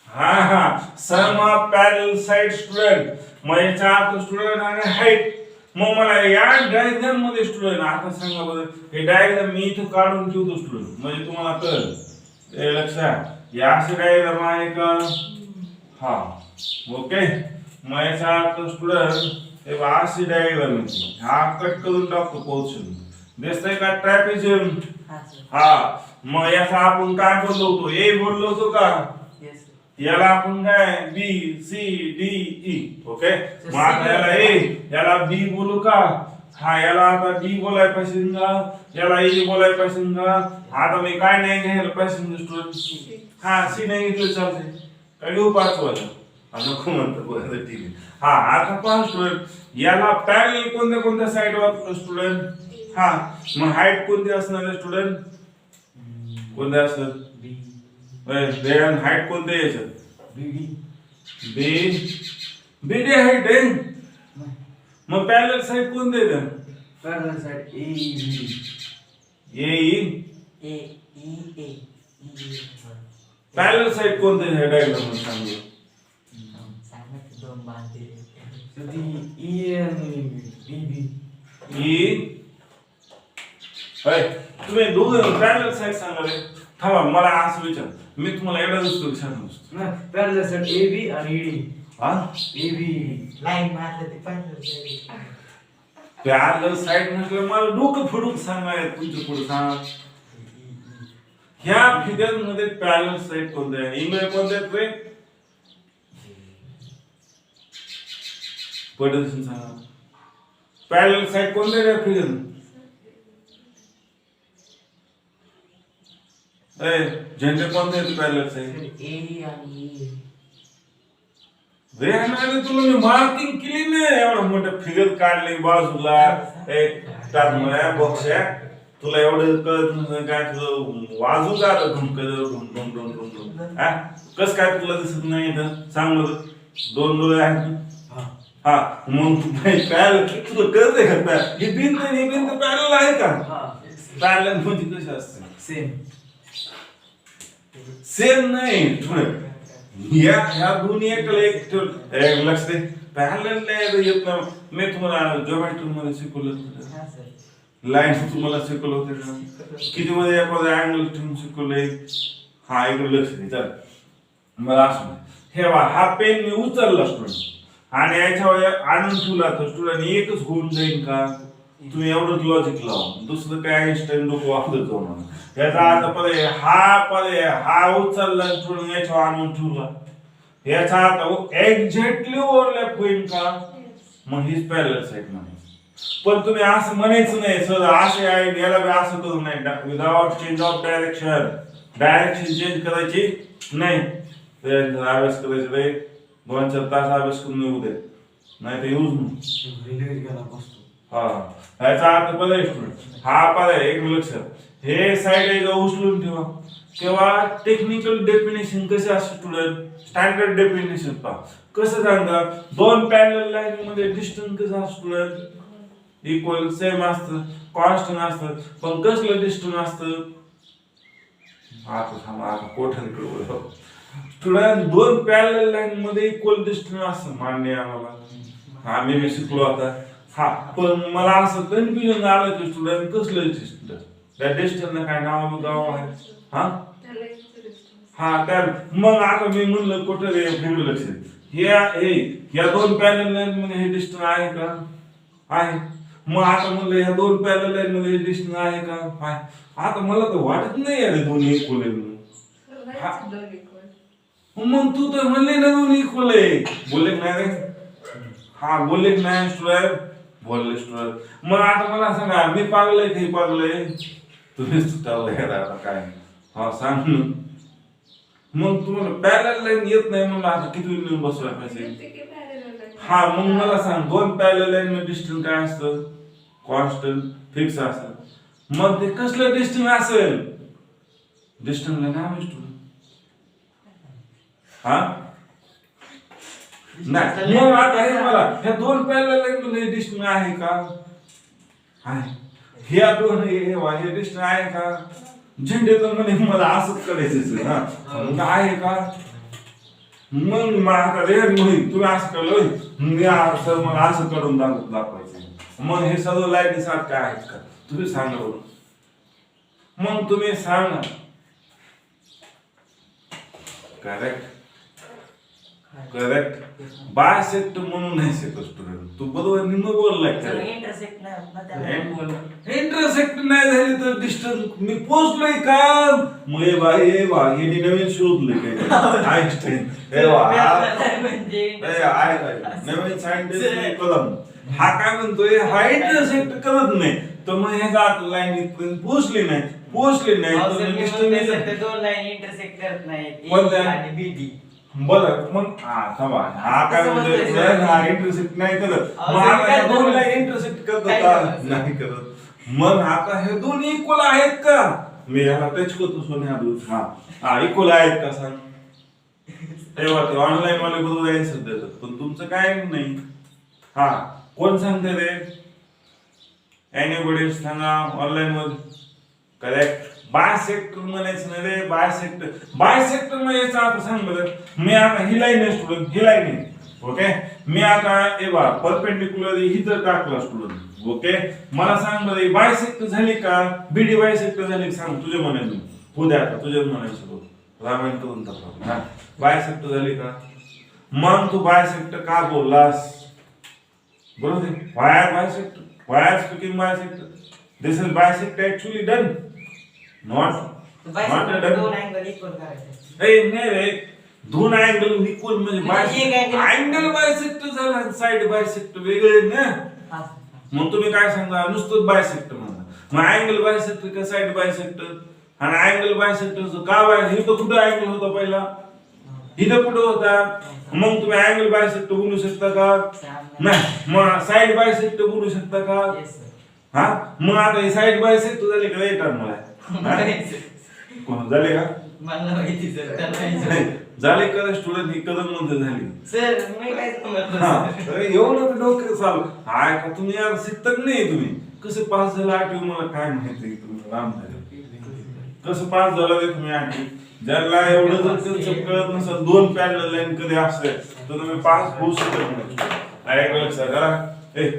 [SPEAKER 1] हा हा, सम ऑफ पॅरलल साइड स्टुडंट. मग याचा अर्थ स्टुडंट आणि हाईट. मग मला या डायग्राम मध्ये स्टुडंट आता सांगा बरं, हे डायग्राम मी इथं काढून ठेवतो स्टुडंट म्हणजे तुम्हाला कळलं. ते लक्षात या असे डायग्राम आहे का? हा, ओके. मग याचा अर्थ स्टुडंट हे बघ, अशी डायग्राम हा कट करून टाकतो पोर्शन दिसतंय का ट्रॅपेझियम
[SPEAKER 2] हा सर
[SPEAKER 1] हा मग याचा आपण काय बोललो होतो ए बोललो होतो का
[SPEAKER 2] येस
[SPEAKER 1] याला आपण काय B C D E okay मग आता याला ए याला बी बोलू का हा याला आता डी बोलाय पाहिजे का याला ए बोलाय पाहिजे का आता मी काय नाही घ्यायला पाहिजे स्टुडंट हा सी नाही घेतलं चालतंय काय घेऊ पाचवाला नको म्हणतो बरं ठीक आहे हा आता पहा स्टुडंट याला पॅरल कोणत्या कोणत्या साईड वापरतो स्टुडंट हा मग हाईट कोणती असणार आहे स्टुडंट कोणते असणार
[SPEAKER 2] बी
[SPEAKER 1] बेन हाईट कोणते याच्यात
[SPEAKER 2] B D
[SPEAKER 1] B B D height आहे मग पॅरल साईड कोणते आहे
[SPEAKER 2] parallel side A B
[SPEAKER 1] A E
[SPEAKER 2] A E A E
[SPEAKER 1] parallel side कोणते आहे डायग्राम मध्ये सांगू
[SPEAKER 2] सांगत दोन बांधते तर ती ई आणि बी बी
[SPEAKER 1] ई होय तुम्ही दोघं पॅरल साईड सांगाले थांबा मला असं विचार मी तुम्हाला एवढा दिसतो सांगतो
[SPEAKER 2] ना पॅरलल साइड ए बी आणि ई डी
[SPEAKER 1] हा
[SPEAKER 2] ए बी लाईन मारलं ते पॅरलल साइड
[SPEAKER 1] पॅरल साईड म्हटलं मला डोकं फोडून सांगाय तुमच्या पुढे सांगा ह्या फिगरमध्ये पॅरल साईड कोणते आहे इंग्लिश कोणते आहेत रे पद्धतीने सांगा पॅरल साईड कोणते आहे फिगर ए झेंडे कोणते आहेत पॅरल साईड
[SPEAKER 2] ए आणि ई
[SPEAKER 1] रे नाही तुला मी मार्किंग केली नाही एवढं मोठं फिगर काढली बाजूला एक टाकल्या बॉक्स तुला एवढं कळत नाही काय तुझं वाजू का घुमक कस काय तुला दिसत नाही इथं सांग बरं दोन डोळे आहेत हा मग पॅरल तुला कळतंय का पॅरल ही भिंत ही भिंत पॅरल आहे का पॅरल म्हणजे कशी असते
[SPEAKER 2] सेम
[SPEAKER 1] सेम नाही थोडं ह्या दोन्ही एक लक्ष दे पॅरलल नाही येत ना मी तुम्हाला जॉमेट्री मध्ये शिकवलं होतं
[SPEAKER 2] हा सर
[SPEAKER 1] लाईन तुम्हाला शिकवलं होतं का किती मध्ये एखादा अँगल ठेवून शिकवलंय हा इकडे लक्ष दे चल मला असं ठेवा हा पेन मी उचलला स्टुडंट आणि याच्यावर आणून ठेवला तर स्टुडंट एकच होऊन जाईल का तुम्ही एवढंच लॉजिक लावा दुसरं काय आईन्स्टाईन डोकं वापरत जाऊ नका याचा अर्थ पर्याय हा उचलला स्टुडंट याच्यावर आणून ठेवला याचा अर्थ एक्झॅक्टली ओव्हरलॅप होईल का मग हीच पॅरलल साईड म्हणायचं पण तुम्ही असं म्हणायचं नाही सर असे आहे याला बी असं करू नाही without change of direction change करायची नाही अभ्यास करायचे रे 2-4 तास अभ्यास करून येऊ दे नाही तर येऊच नाही हा याचा अर्थ पर्याय स्टुडंट हा पर्याय एक लक्षात हे साईड एकदा उचलून ठेवा तेव्हा टेक्निकल डेफिनेशन कसे असते स्टुडंट स्टँडर्ड डेफिनेशन पहा कसं सांगतात दोन पॅरलल लाईन मध्ये डिस्टन्स कसं असतं स्टुडंट इक्वल सेम असतं कॉन्स्टंट असतं पण कसलं डिस्टन्स असतं आता कोठ्याकडे स्टुडंट दोन पॅरलल लाईन मध्ये इक्वल डिस्टन्स असतं मान्य आम्हाला हा मी शिकलो आता हा पण मला असं कन्फ्युजन आलं की स्टुडंट कसलं डिस्टन्स त्या डिस्टन्सला काय नाव गाव आहे हा हा तर मग आता मी म्हणलं कुठं रे फिरू लक्ष या दोन पॅरलल लाईन मध्ये हे डिस्टन्स आहे का आहे मग आता म्हणलं ह्या दोन पॅरलल लाईन मध्ये हे डिस्टन्स आहे का आहे आता मला तर वाटत नाही अरे दोन्ही इक्वल आहे मग तू तर म्हणले ना दोन्ही इक्वल आहे बोलले नाही रे हा बोलले नाही स्टुडंट बोलले स्टुडंट मग आता मला सांगा मी पागल आहे की पागल आहे तुम्हीच सुटावलं आता काय हा सांग मग तुम्हाला पॅरलल लाईन येत नाही म्हणलं आता किती लिहून बसवायला पाहिजे हा मग मला सांग दोन पॅरलल लाईन मध्ये डिस्टन्स काय असतं कॉन्स्टंट फिक्स असतं मग ते कसलं डिस्टन्स असेल डिस्टन्सला नाव आहे स्टुडंट हा नाही मग आता हे मला ह्या दोन पॅरलल लाईन मध्ये डिस्टन्स आहे का आहे ह्या दोन हे डिस्टन्स आहे का झेंडे तर म्हणे मला असंच करायचं हा मग आहे का मग आता रे म्हणून तुम्ही असं केलं सर मला असं करून दाखवायचं मग हे सर्व लाईनी सारखं आहेत का तुम्ही सांगा बरं मग तुम्ही सांगा करेक्ट करेक्ट बायसेक्ट म्हणून नाही शकत स्टुडंट तू बरोबर निम्म बोललाय
[SPEAKER 2] सर
[SPEAKER 1] करेक्ट
[SPEAKER 2] इंटरसेक्ट नाही होत ना त्याला.
[SPEAKER 1] इंटरसेक्ट नाही झाली तर डिस्टन्स मी पोहोचलोय का मग हे बा हे नवीन शोधले काय आईन्स्टाईन हे
[SPEAKER 2] म्हणजे
[SPEAKER 1] नवीन सायंटिस्ट कलम हा काय म्हणतोय हा इंटरसेक्ट करत नाही तर मग हे जात लाईन इथपर्यंत पोहोचली नाही
[SPEAKER 2] अहो, सर,
[SPEAKER 1] तर
[SPEAKER 2] मी
[SPEAKER 1] डिस्टन्स
[SPEAKER 2] म्हणतोय, सर, ते दोन लाईन इंटरसेक्ट करत नाहीत
[SPEAKER 1] कोणत्या?
[SPEAKER 2] A आणि BD.
[SPEAKER 1] बरं मग हा थांबा हा काय
[SPEAKER 2] कसं
[SPEAKER 1] म्हणतोय
[SPEAKER 2] म्हणतोय,
[SPEAKER 1] सर,
[SPEAKER 2] सर?
[SPEAKER 1] हा इंटरसेक्ट नाही करत
[SPEAKER 2] अहो,
[SPEAKER 1] मग
[SPEAKER 2] सर,
[SPEAKER 1] आता
[SPEAKER 2] काय
[SPEAKER 1] या दोन
[SPEAKER 2] करत?
[SPEAKER 1] लाईन इंटरसेक्ट करत
[SPEAKER 2] काय
[SPEAKER 1] का
[SPEAKER 2] करत, सर?
[SPEAKER 1] नाही करत मग आता हे दोन इक्वल आहेत का मी याला टच करतो सोन्या दूध हा इक्वल आहेत का सांग तेव्हा ते ऑनलाईन वाले बरोबर आन्सर देतात पण तुमचं काय नाही हा कोण सांगते रे एनीबडी सांगा ऑनलाईन मध्ये करेक्ट बायसेक्टर म्हणायचं नाही रे बायसेक्टर म्हणायचं आता सांग बरं मी आता ही लाईन आहे स्टुडंट ही लाईन आहे ओके मी आता ए बा परपेंडिक्युलर ही तर टाकला स्टुडंट ओके मला सांग बरं बायसेक्टर झाली का बीडी बायसेक्टर झाली सांग तुझे म्हणायचं उद्या आता तुझे म्हणायचं रामायण करून टाकला बायसेक्टर झाली का मग तू बायसेक्टर का बोललास बरोबर why are speaking bisector this is bisect actually done not
[SPEAKER 2] Bisector
[SPEAKER 1] done
[SPEAKER 2] दोन अँगल इक्वल करायचे.
[SPEAKER 1] ए नाही रे दोन अँगल इक्वल म्हणजे
[SPEAKER 2] म्हणजे एक
[SPEAKER 1] अँगल बायसेक्टर झाला साइड बायसेक्टर वेगळे ना
[SPEAKER 2] हा.
[SPEAKER 1] मग तुम्ही काय सांगा नुसतं बायसेक्टर म्हणा मग अँगल बायसेक्टर का साइड बायसेक्टर आणि अँगल बायसेक्टर का हे तर कुठं अँगल होता पहिला इथं कुठं होता मग तुम्ही अँगल बायसेक्टर बोलू शकता का नाही मग साइड बायसेक्टर बोलू शकता का
[SPEAKER 2] Yes, sir.
[SPEAKER 1] हा मग आता हे साइड बायसेक्टर झाले का येतात मला कोण झाले का
[SPEAKER 2] मला माहिती सर त्याला विचार.
[SPEAKER 1] झाले का स्टुडंट ही कदम मध्ये झाली
[SPEAKER 2] सर मी काय सांगतो
[SPEAKER 1] हा
[SPEAKER 2] सर?
[SPEAKER 1] अरे एवढं डोकं चालू हाय का तुम्ही यार शिकत नाही तुम्ही कसं पास झालं आठवी मला काय माहिती तुम्ही राम झाले कसं पास झालं रे तुम्ही आठवी ज्याला एवढं जर त्यांचं कळत नसेल दोन पॅरलल लाईन कधी असले तर तुम्ही पास होऊ शकत नाही ऐकलं लक्षात करा ए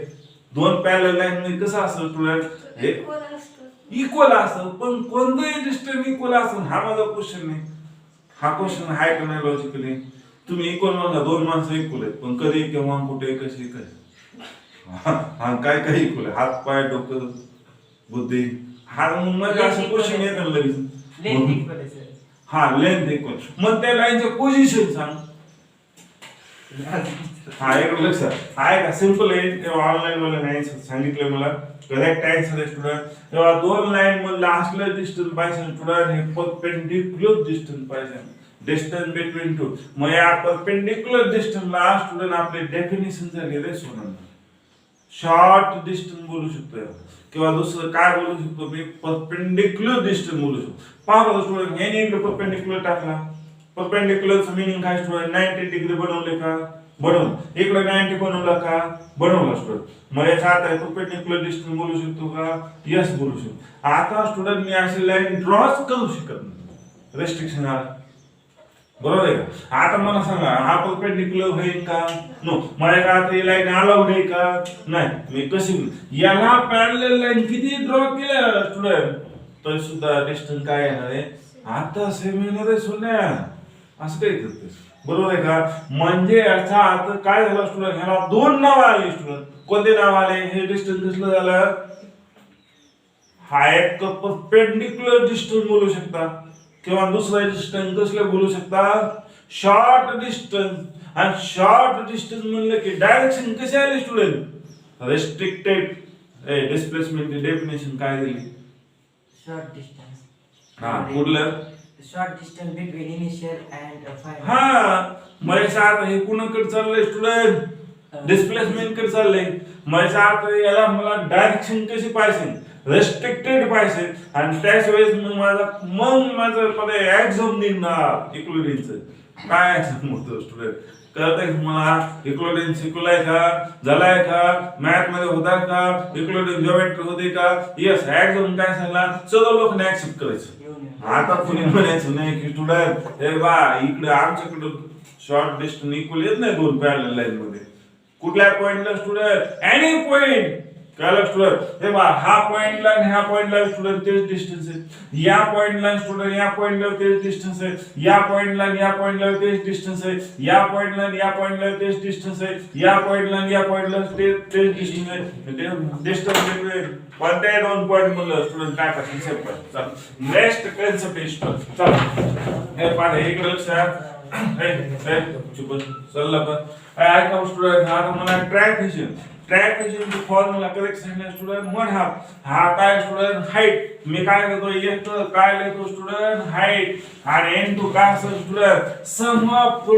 [SPEAKER 1] दोन पॅरलल लाईन मध्ये कसं असतं स्टुडंट हे
[SPEAKER 3] Equal असतं.
[SPEAKER 1] इक्वल असं पण कोणतंही डिस्टन्स इक्वल असं हा माझा क्वेश्चन नाही हा क्वेश्चन आहे का नाही लॉजिकली तुम्ही इक्वल म्हणता दोन माणसं इक्वल आहेत पण कधी केव्हा कुठे कशी कधी हा काय काही इक्वल आहे हात पाय डोकं बुद्धी हा मग मध्ये असं क्वेश्चन येतं लगेच
[SPEAKER 2] Length equal आहे, sir.
[SPEAKER 1] हा लेंथ इक्वल मग त्या लाईनचं पोझिशन सांग हा एक लक्षात आहे का सिंपल आहे तेव्हा ऑनलाईन मला नाही सांगितलं मला करेक्ट आन्सर आहे स्टुडंट तेव्हा दोन लाईन मधला असलं डिस्टन्स पाहिजे स्टुडंट हे परपेंडिक्युलर डिस्टन्स पाहिजे डिस्टन्स बिटवीन टू मग या परपेंडिक्युलर डिस्टन्सला स्टुडंट आपली डेफिनेशन झाली रे सोडून शॉर्ट डिस्टन्स बोलू शकतो किंवा दुसरं काय बोलू शकतो मी परपेंडिक्युलर डिस्टन्स बोलू शकतो पहा स्टुडंट याने इकडे परपेंडिक्युलर टाकला परपेंडिक्युलरचं मीनिंग काय स्टुडंट 90 डिग्री बनवले का बनवलं इकडे 90 बनवला का बनवला स्टुडंट मग याचा अर्थ परपेंडिक्युलर डिस्टन्स बोलू शकतो का यस बोलू शकतो आता स्टुडंट मी अशी लाईन ड्रॉच करू शकत नाही रेस्ट्रिक्शन आला बरोबर आहे का आता मला सांगा हा परपेंडिक्युलर होईल का नो मला का आता ही लाईन अलाउड आहे का नाही मी कशी याला पॅरलल लाईन किती ड्रॉ केल्या स्टुडंट तरी सुद्धा डिस्टन्स काय येणार आहे आता सेम येणार आहे सोन्या असं काही करते बरोबर आहे का म्हणजे याचा अर्थ काय झाला स्टुडंट ह्याला दोन नाव आले स्टुडंट कोणते नाव आले हे डिस्टन्स कसलं झालं हा एक परपेंडिक्युलर डिस्टन्स बोलू शकता किंवा दुसरा डिस्टन्स कसलं बोलू शकता शॉर्ट डिस्टन्स आणि शॉर्ट डिस्टन्स म्हणलं की डायरेक्शन कशी आली स्टुडंट रेस्ट्रिक्टेड डिस्प्लेसमेंटची डेफिनेशन काय दिली
[SPEAKER 2] Short distance.
[SPEAKER 1] हा कुठलं
[SPEAKER 2] Short distance between initial and final.
[SPEAKER 1] हा माझ्या अर्थ हे कुणाकडे चाललंय स्टुडंट डिस्प्लेसमेंट कडे चाललंय माझ्या अर्थ याला मला डायरेक्शन कशी पाहिजे रेस्ट्रिक्टेड पाहिजे आणि त्याच वेळेस मग माझं पदे एक्झाम निघणार इक्लोडिनचं काय एक्झाम होतं स्टुडंट कळतंय मला इक्लोडिन शिकलाय का झालाय का मॅथ मध्ये होता का इक्लोडिन जिओमेट्री होते का यस एक्झाम काय सांगला सर्व लोकांनी ऍक्सेप्ट करायचं आता कुणी म्हणायचं नाही की स्टुडंट हे बा इकडे आमच्याकडे शॉर्ट डिस्टन्स इक्वल येत नाही दोन पॅरलल लाईन मध्ये कुठल्या पॉइंटला स्टुडंट एनी पॉइंट कळलं स्टुडंट हे बघा हा पॉइंटला आणि ह्या पॉइंटला स्टुडंट तेच डिस्टन्स आहे या पॉइंटला स्टुडंट या पॉइंटला तेच डिस्टन्स आहे या पॉइंटला आणि या पॉइंटला तेच डिस्टन्स आहे या पॉइंटला आणि या पॉइंटला तेच डिस्टन्स आहे या पॉइंटला आणि या पॉइंटला तेच डिस्टन्स आहे डिस्टन्स कोणत्याही दोन पॉइंट म्हणलं स्टुडंट काय करतील सेम पॉइंट चल नेक्स्ट कन्सेप्ट इज चल हे पाहा इकडे लक्ष हे चुप चल पण ऐका स्टुडंट आता मला ट्रॅपेशियमची फॉर्म्युला करेक्ट सांगितलं स्टुडंट वन हा काय स्टुडंट हाईट मी काय करतो एक काय लिहितो स्टुडंट हाईट आणि n2 काय असतं student sum of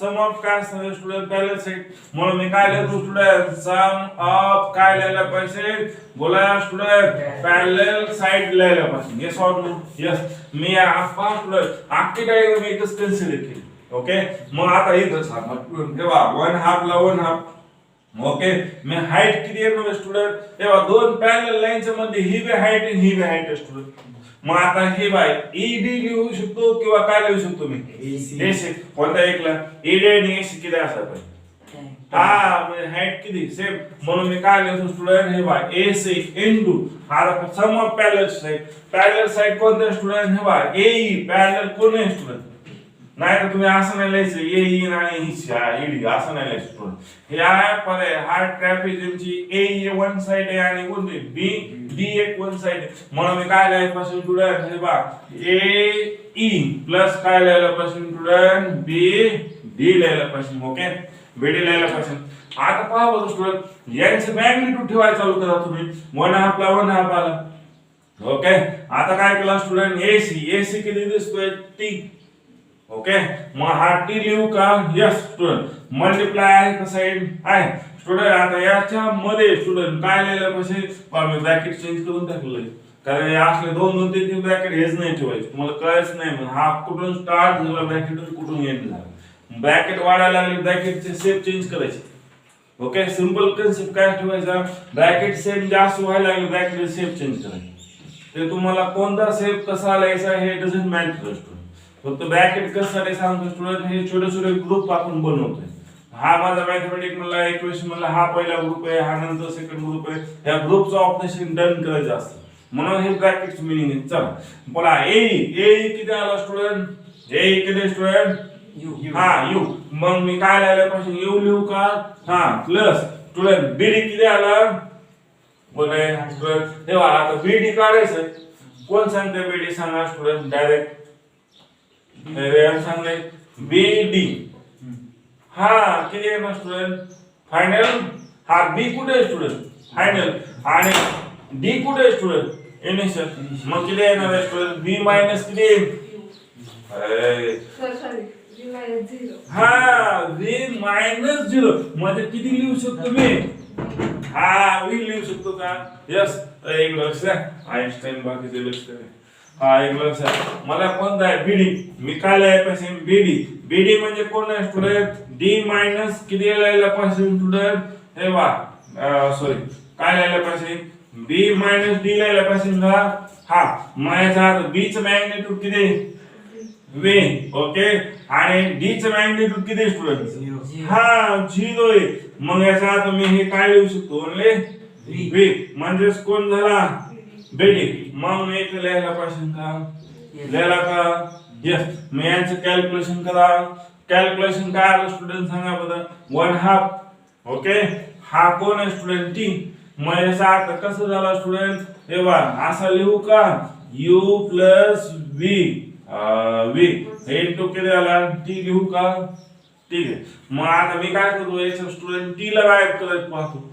[SPEAKER 1] sum of काय असतं स्टुडंट पॅरलल साइड म्हणून मी काय लिहितो स्टुडंट सम ऑफ काय लिहायला पाहिजे बोला स्टुडंट पॅरलल साइड लिहायला पाहिजे येस ऑर नो यस मी आपण स्टुडंट आखी काय मी एकच कन्सिडर केली ओके मग आता इथं सांग तेव्हा वन हाफला वन हाफ ओके मी हाईट किती आहे ना स्टुडंट तेव्हा दोन पॅरलल लाईनच्या मध्ये ही बी हाईट आणि ही बी हाईट आहे स्टुडंट मग आता हे बाय ईडी लिहू शकतो किंवा काय लिहू शकतो मी एसी कोणता एकला ईडी आणि एसी किती असा पाहिजे हा म्हणजे हाईट किती सेम म्हणून मी काय लिहतो स्टुडंट हे बाय एसी इनटू हा सम ऑफ पॅरलल साइड कोणता स्टुडंट हे बाय एई पॅरलल कोण आहे स्टुडंट नाही तर तुम्ही असं नाही लिहायचं ए आणि ईडी असं नाही लिहायचं स्टुडंट हे आहे पर्याय हा ट्रॅपेझियमची ए वन साइड आहे आणि कोणती बी डी एक वन साइड म्हणून मी काय लिहायचं पासून स्टुडंट हे बघा ए ई प्लस काय लिहायला पासून स्टुडंट बी डी लिहायला पासून ओके बी डी लिहायला पासून आता पहा बघा स्टुडंट यांचं मॅग्निट्यूड ठेवायला चालू करा तुम्ही वन हाफला वन हाफ आला ओके आता काय केलं स्टुडंट एसी किती दिसतोय टी ओके मग हा टी लिहू का यस स्टुडंट मल्टिप्लाय आहे का साइड आहे स्टुडंट आता याच्या मध्ये स्टुडंट काय लिहिलं पाहिजे मी ब्रॅकेट चेंज करून टाकलंय कारण हे असले दोन दोन तीन तीन ब्रॅकेट हेच नाही ठेवायचे तुम्हाला कळच नाही मग हा कुठून स्टार्ट झाला ब्रॅकेट कुठून एंड झाला ब्रॅकेट वाढायला लागले ब्रॅकेटचे शेप चेंज करायचे ओके सिंपल कन्सेप्ट काय ठेवायचा ब्रॅकेट शेप जास्त व्हायला लागले ब्रॅकेट शेप चेंज करायचे ते तुम्हाला कोणता शेप कसा लिहायचा हे डझंट मॅटर फक्त ब्रॅकेट कशासाठी सांगतो स्टुडंट हे छोटे छोटे ग्रुप आपण बनवतोय हा माझा मॅथमेटिक मधला इक्वेशन मधला हा पहिला ग्रुप आहे हा नंतर सेकंड ग्रुप आहे या ग्रुपचं ऑपरेशन डन करायचं असतं म्हणून हे ब्रॅकेटचं मिनिंग आहे चला बोला ए किती आला स्टुडंट ए किती स्टुडंट हा यू मग मी काय लिहायला पाहिजे यू लिहू का हा प्लस स्टुडंट बीडी किती आला बोले स्टुडंट हे आता बीडी काढायचं कोण सांगते बीडी सांगा स्टुडंट डायरेक्ट सांगले बीडी हा किती आहे ना स्टुडंट फायनल हा बी कुठे आहे स्टुडंट फायनल आणि डी कुठे आहे स्टुडंट इनिशियल मग किती येणार आहे स्टुडंट बी मायनस किती हा बी मायनस 0 म्हणजे किती लिहू शकतो मी हा वी लिहू शकतो का यस एक लक्ष आइन्स्टाईन बाकीचे लक्ष हा एक लक्ष मला कोणता आहे बीडी मी काय लिहायला पाहिजे बीडी म्हणजे कोण आहे स्टुडंट डी मायनस किती लिहायला पाहिजे स्टुडंट हे वा सॉरी काय लिहायला पाहिजे बी मायनस डी लिहायला पाहिजे का हा माझ्या बी चं मॅग्निट्यूड किती वे ओके आणि डी चं मॅग्निट्यूड किती स्टुडंट हा 0 आहे मग याचा अर्थ मी हे काय लिहू शकतो ओनली वी म्हणजे कोण झाला बेडी मग मी इथे लिहायला पाहिजे का लिहायला का यस मी यांचं कॅल्क्युलेशन करा कॅल्क्युलेशन काय आलं स्टुडंट सांगा बरं वन हाफ ओके हा कोण आहे स्टुडंट टी मग याचा अर्थ कसं झाला स्टुडंट हे बघा असं लिहू का u प्लस v v हे टू किती आला टी लिहू का ठीक आहे मग आता मी काय करतो याचं स्टुडंट टी ला गायब करत पाहतो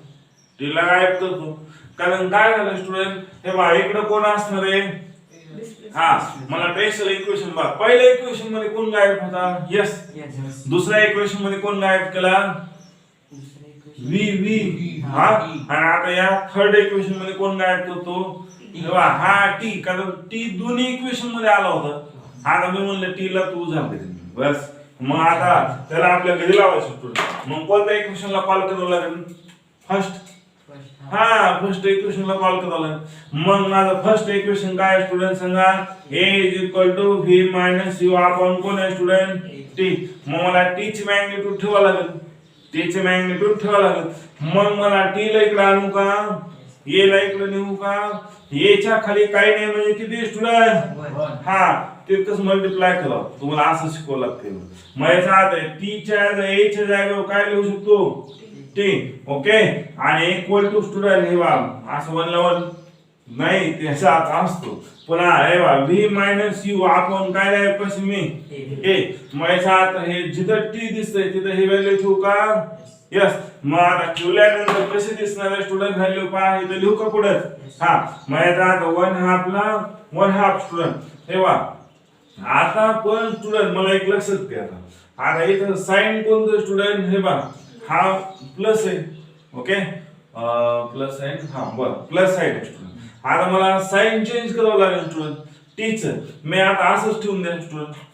[SPEAKER 1] टी ला गायब करतो कारण काय झालं स्टुडंट हे बघा इकडे कोण असणार आहे हा मला स्पेशल इक्वेशन बघा पहिल्या इक्वेशन मध्ये कोण गायब होता यस दुसऱ्या इक्वेशन मध्ये कोण गायब केला v हा आणि आता या थर्ड इक्वेशन मध्ये कोण गायब करतो तेव्हा हा टी कारण टी दोन्ही इक्वेशन मध्ये आला होता आता मी म्हणलं टी ला तू झाले बस मग आता त्याला आपल्या घरी लावायचं मग कोणत्या इक्वेशनला कॉल करावं लागेल फर्स्ट हा फर्स्ट इक्वेशनला कॉल करावं लागेल मग माझं फर्स्ट इक्वेशन काय स्टुडंट सांगा a v - u आपण कोण आहे स्टुडंट टी मग मला टी ची मॅग्निट्यूड ठेवावं लागेल टी ची मॅग्निट्यूड ठेवावं लागेल मग मला टी ला इकडे आणू का ए ला इकडे नेऊ का ए च्या खाली काही नाही म्हणजे किती स्टुडंट हा तिथंच मल्टिप्लाय करा तुम्हाला असं शिकवावं लागते मग याचा अर्थ आहे टी च्या ए च्या जागेवर काय लिहू शकतो टी ओके आणि इक्वल टू स्टुडंट हे बा असं 1 ला 1 नाही त्याचा अर्थ असतो पुन्हा हे बा v मायनस यू आपण काय लिहायचं पाशी मी ए मग याचा अर्थ हे जिथं टी दिसतंय तिथं हे व्हॅल्यू ठेवू का यस मग आता ठेवल्यानंतर कसे दिसणार स्टुडंट व्हॅल्यू पहा इथं लिहू का पुढे हा मग याचा अर्थ 1/2 ला 1/2 स्टुडंट हे बा आता पण स्टुडंट मला एक लक्षात घ्या आता इथं साइन कोणतं स्टुडंट हे बा हा प्लस आहे ओके प्लस साइन हा बरं प्लस साइन आहे स्टुडंट आता मला साइन चेंज करावं लागेल स्टुडंट टीचं मी आता असंच ठेवून द्या स्टुडंट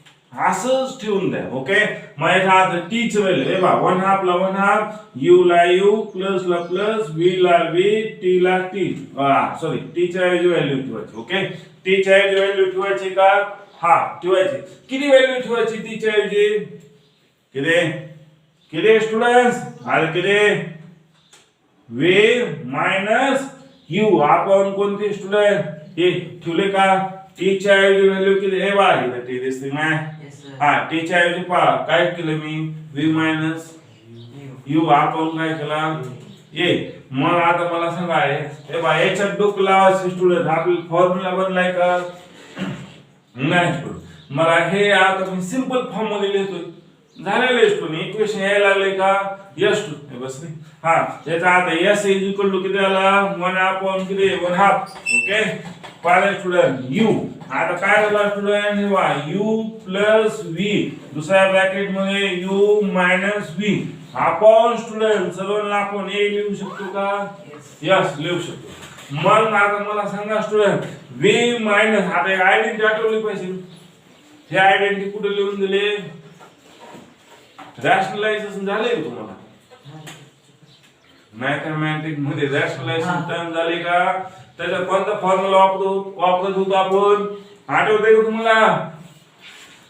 [SPEAKER 1] असंच ठेवून द्या ओके मग याचा अर्थ टीचं व्हॅल्यू हे बा 1/2 ला 1/2 यू ला यू प्लस ला प्लस व्ही ला व्ही टी ला टी सॉरी टीच्या ऐवजी व्हॅल्यू ठेवायची ओके टीच्या ऐवजी व्हॅल्यू ठेवायची का हा ठेवायची किती व्हॅल्यू ठेवायची टीच्या ऐवजी किती स्टुडंट्स आले किती v मायनस यू आपण कोणते स्टुडंट हे ठेवले का टी च्या ऐवजी व्हॅल्यू किती हे बा इथं टी दिसते ना हा टी च्या ऐवजी पहा काय केलं मी v मायनस यू आपण काय केला ए मग आता मला सांगा हे बा याच्यात डोकं लावायचं स्टुडंट आपली फॉर्म्युला बनलाय का नाही मला हे आता मी सिंपल फॉर्म मध्ये लिहितोय झालेलं स्टुडंट इक्वेशन यायला लागले का यस हे बस हा याचा आता s इज इक्वल टू किती आला 1 अपॉन किती 1/2 ओके पहिला स्टुडंट u आता काय झाला स्टुडंट हे बघा u प्लस v दुसऱ्या ब्रॅकेट मध्ये u minus v upon student सर्वांना आपण a लिहू शकतो का यस लिहू शकतो मग आता मला सांगा स्टुडंट v मायनस आता एक आयडेंटिटी आठवली पाहिजे हे आयडेंटिटी कुठे लिहून दिले रॅशनलायझेशन झाले तुम्हाला मॅथमॅटिक्स मध्ये रॅशनलायझेशन टर्म झाले का त्याचा कोणता फॉर्म्युला वापरत होतो आपण आठवतंय का तुम्हाला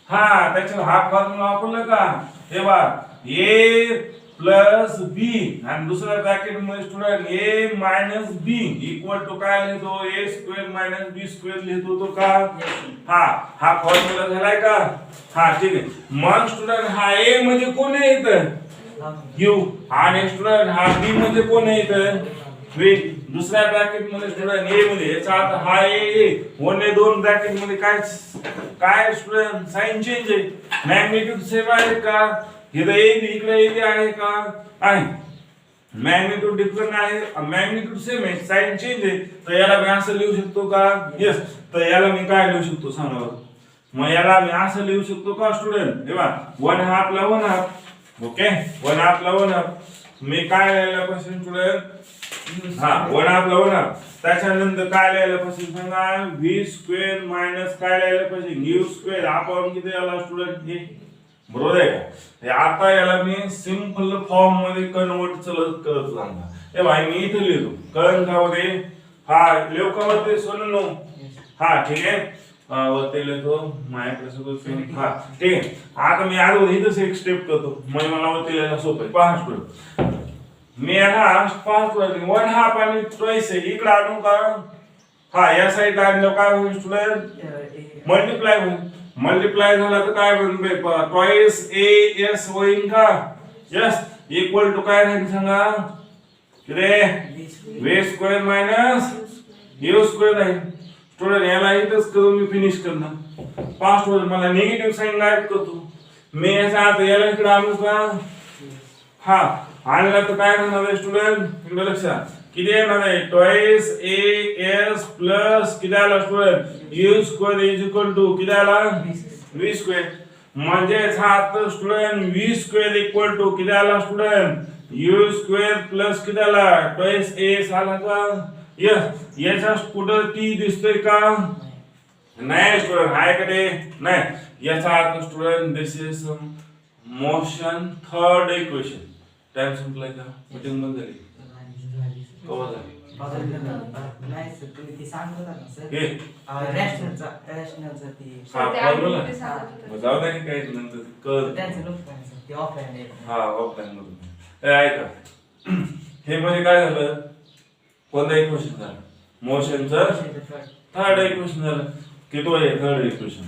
[SPEAKER 1] हा त्याचा हा फॉर्म्युला वापरला का हे बघा a प्लस b आणि दुसऱ्या ब्रॅकेट मध्ये student a minus b equal to काय लिहितो a square minus b square लिहितो तो का हा फॉर्म्युला झालाय का हा ठीक आहे मग स्टुडंट हा a मध्ये कोण आहे इथं u आणि स्टुडंट हा b मध्ये कोण आहे इथं v दुसऱ्या ब्रॅकेट मध्ये स्टुडंट a मध्ये याचा अर्थ हा a वनने दोन ब्रॅकेट मध्ये काय स्टुडंट साइन चेंज आहे मॅग्निट्यूड सेम आहे का इथं a इकडे a आहे का आहे मॅग्निट्यूड डिफरंट आहे मॅग्निट्यूड सेम आहे साइन चेंज आहे तर याला मी असं लिहू शकतो का यस तर याला मी काय लिहू शकतो सांगा बरं मग याला मी असं लिहू शकतो का स्टुडंट हे बघा 1/2 ला 1/2 ओके 1/2 ला 1/2 मी काय लिहायला पाहिजे स्टुडंट हा 1/2 ला 1/2 त्याच्यानंतर काय लिहायला पाहिजे सांगा v स्क्वेअर मायनस काय लिहायला पाहिजे u स्क्वेअर आपण किती आला स्टुडंट हे बरोबर आहे का आता याला मी सिंपल फॉर्म मध्ये कन्वर्ट करत सांगा हे भाई मी इथे लिहितो कळण का मध्ये हा लिहू का वरती सोनू हा ठीक आहे वरती लिहितो माझ्याकडे सगळं हा ठीक आहे आता मी आज इथंच एक स्टेप करतो म्हणजे मला वरती लिहायला सोपं आहे पहा स्टुडंट मी याला पाच 1/2 आणि ट्वाइस आहे इकडे आणू का हा या साइड आणलं काय होईल स्टुडंट मल्टिप्लाय होईल मल्टिप्लाय झाला तर काय बनते ट्वाइस a s होईल का यस इक्वल टू काय राहील सांगा किती v square minus u square आहे स्टुडंट याला इथंच करून मी फिनिश करणार पाच स्टुडंट मला निगेटिव्ह साइन गायब करतो मी याचा आता याला इकडे आणू का हा आणला तर काय करणार आहे स्टुडंट इकडे लक्षात किती येणार आहे ट्वाइस a s प्लस किती आला student u square is equal to किती आला v स्क्वेअर म्हणजे हा तर student v square equal to किती आला स्टुडंट u स्क्वेअर प्लस किती आला ट्वाइस a आला का यस याचा स्कूटर t दिसतोय का नाही स्टुडंट हाय का ते नाही याचा अर्थ student this is motion third equation time संपलाय का मीटिंग बंद झाली कवा झाली
[SPEAKER 2] नाही सर तुम्ही ते सांगत होता ना सर
[SPEAKER 1] हे
[SPEAKER 2] रॅशनलचा ते
[SPEAKER 1] हा फॉर्म्युला जाऊ दे काही नंतर कर
[SPEAKER 2] त्यांचं नुकसान सर ते ऑफलाईन आहे
[SPEAKER 1] हा ऑफलाईन मधून ऐका हे म्हणजे काय झालं कोणतं इक्वेशन झालं मोशनचं थर्ड इक्वेशन झालं किती आहे थर्ड इक्वेशन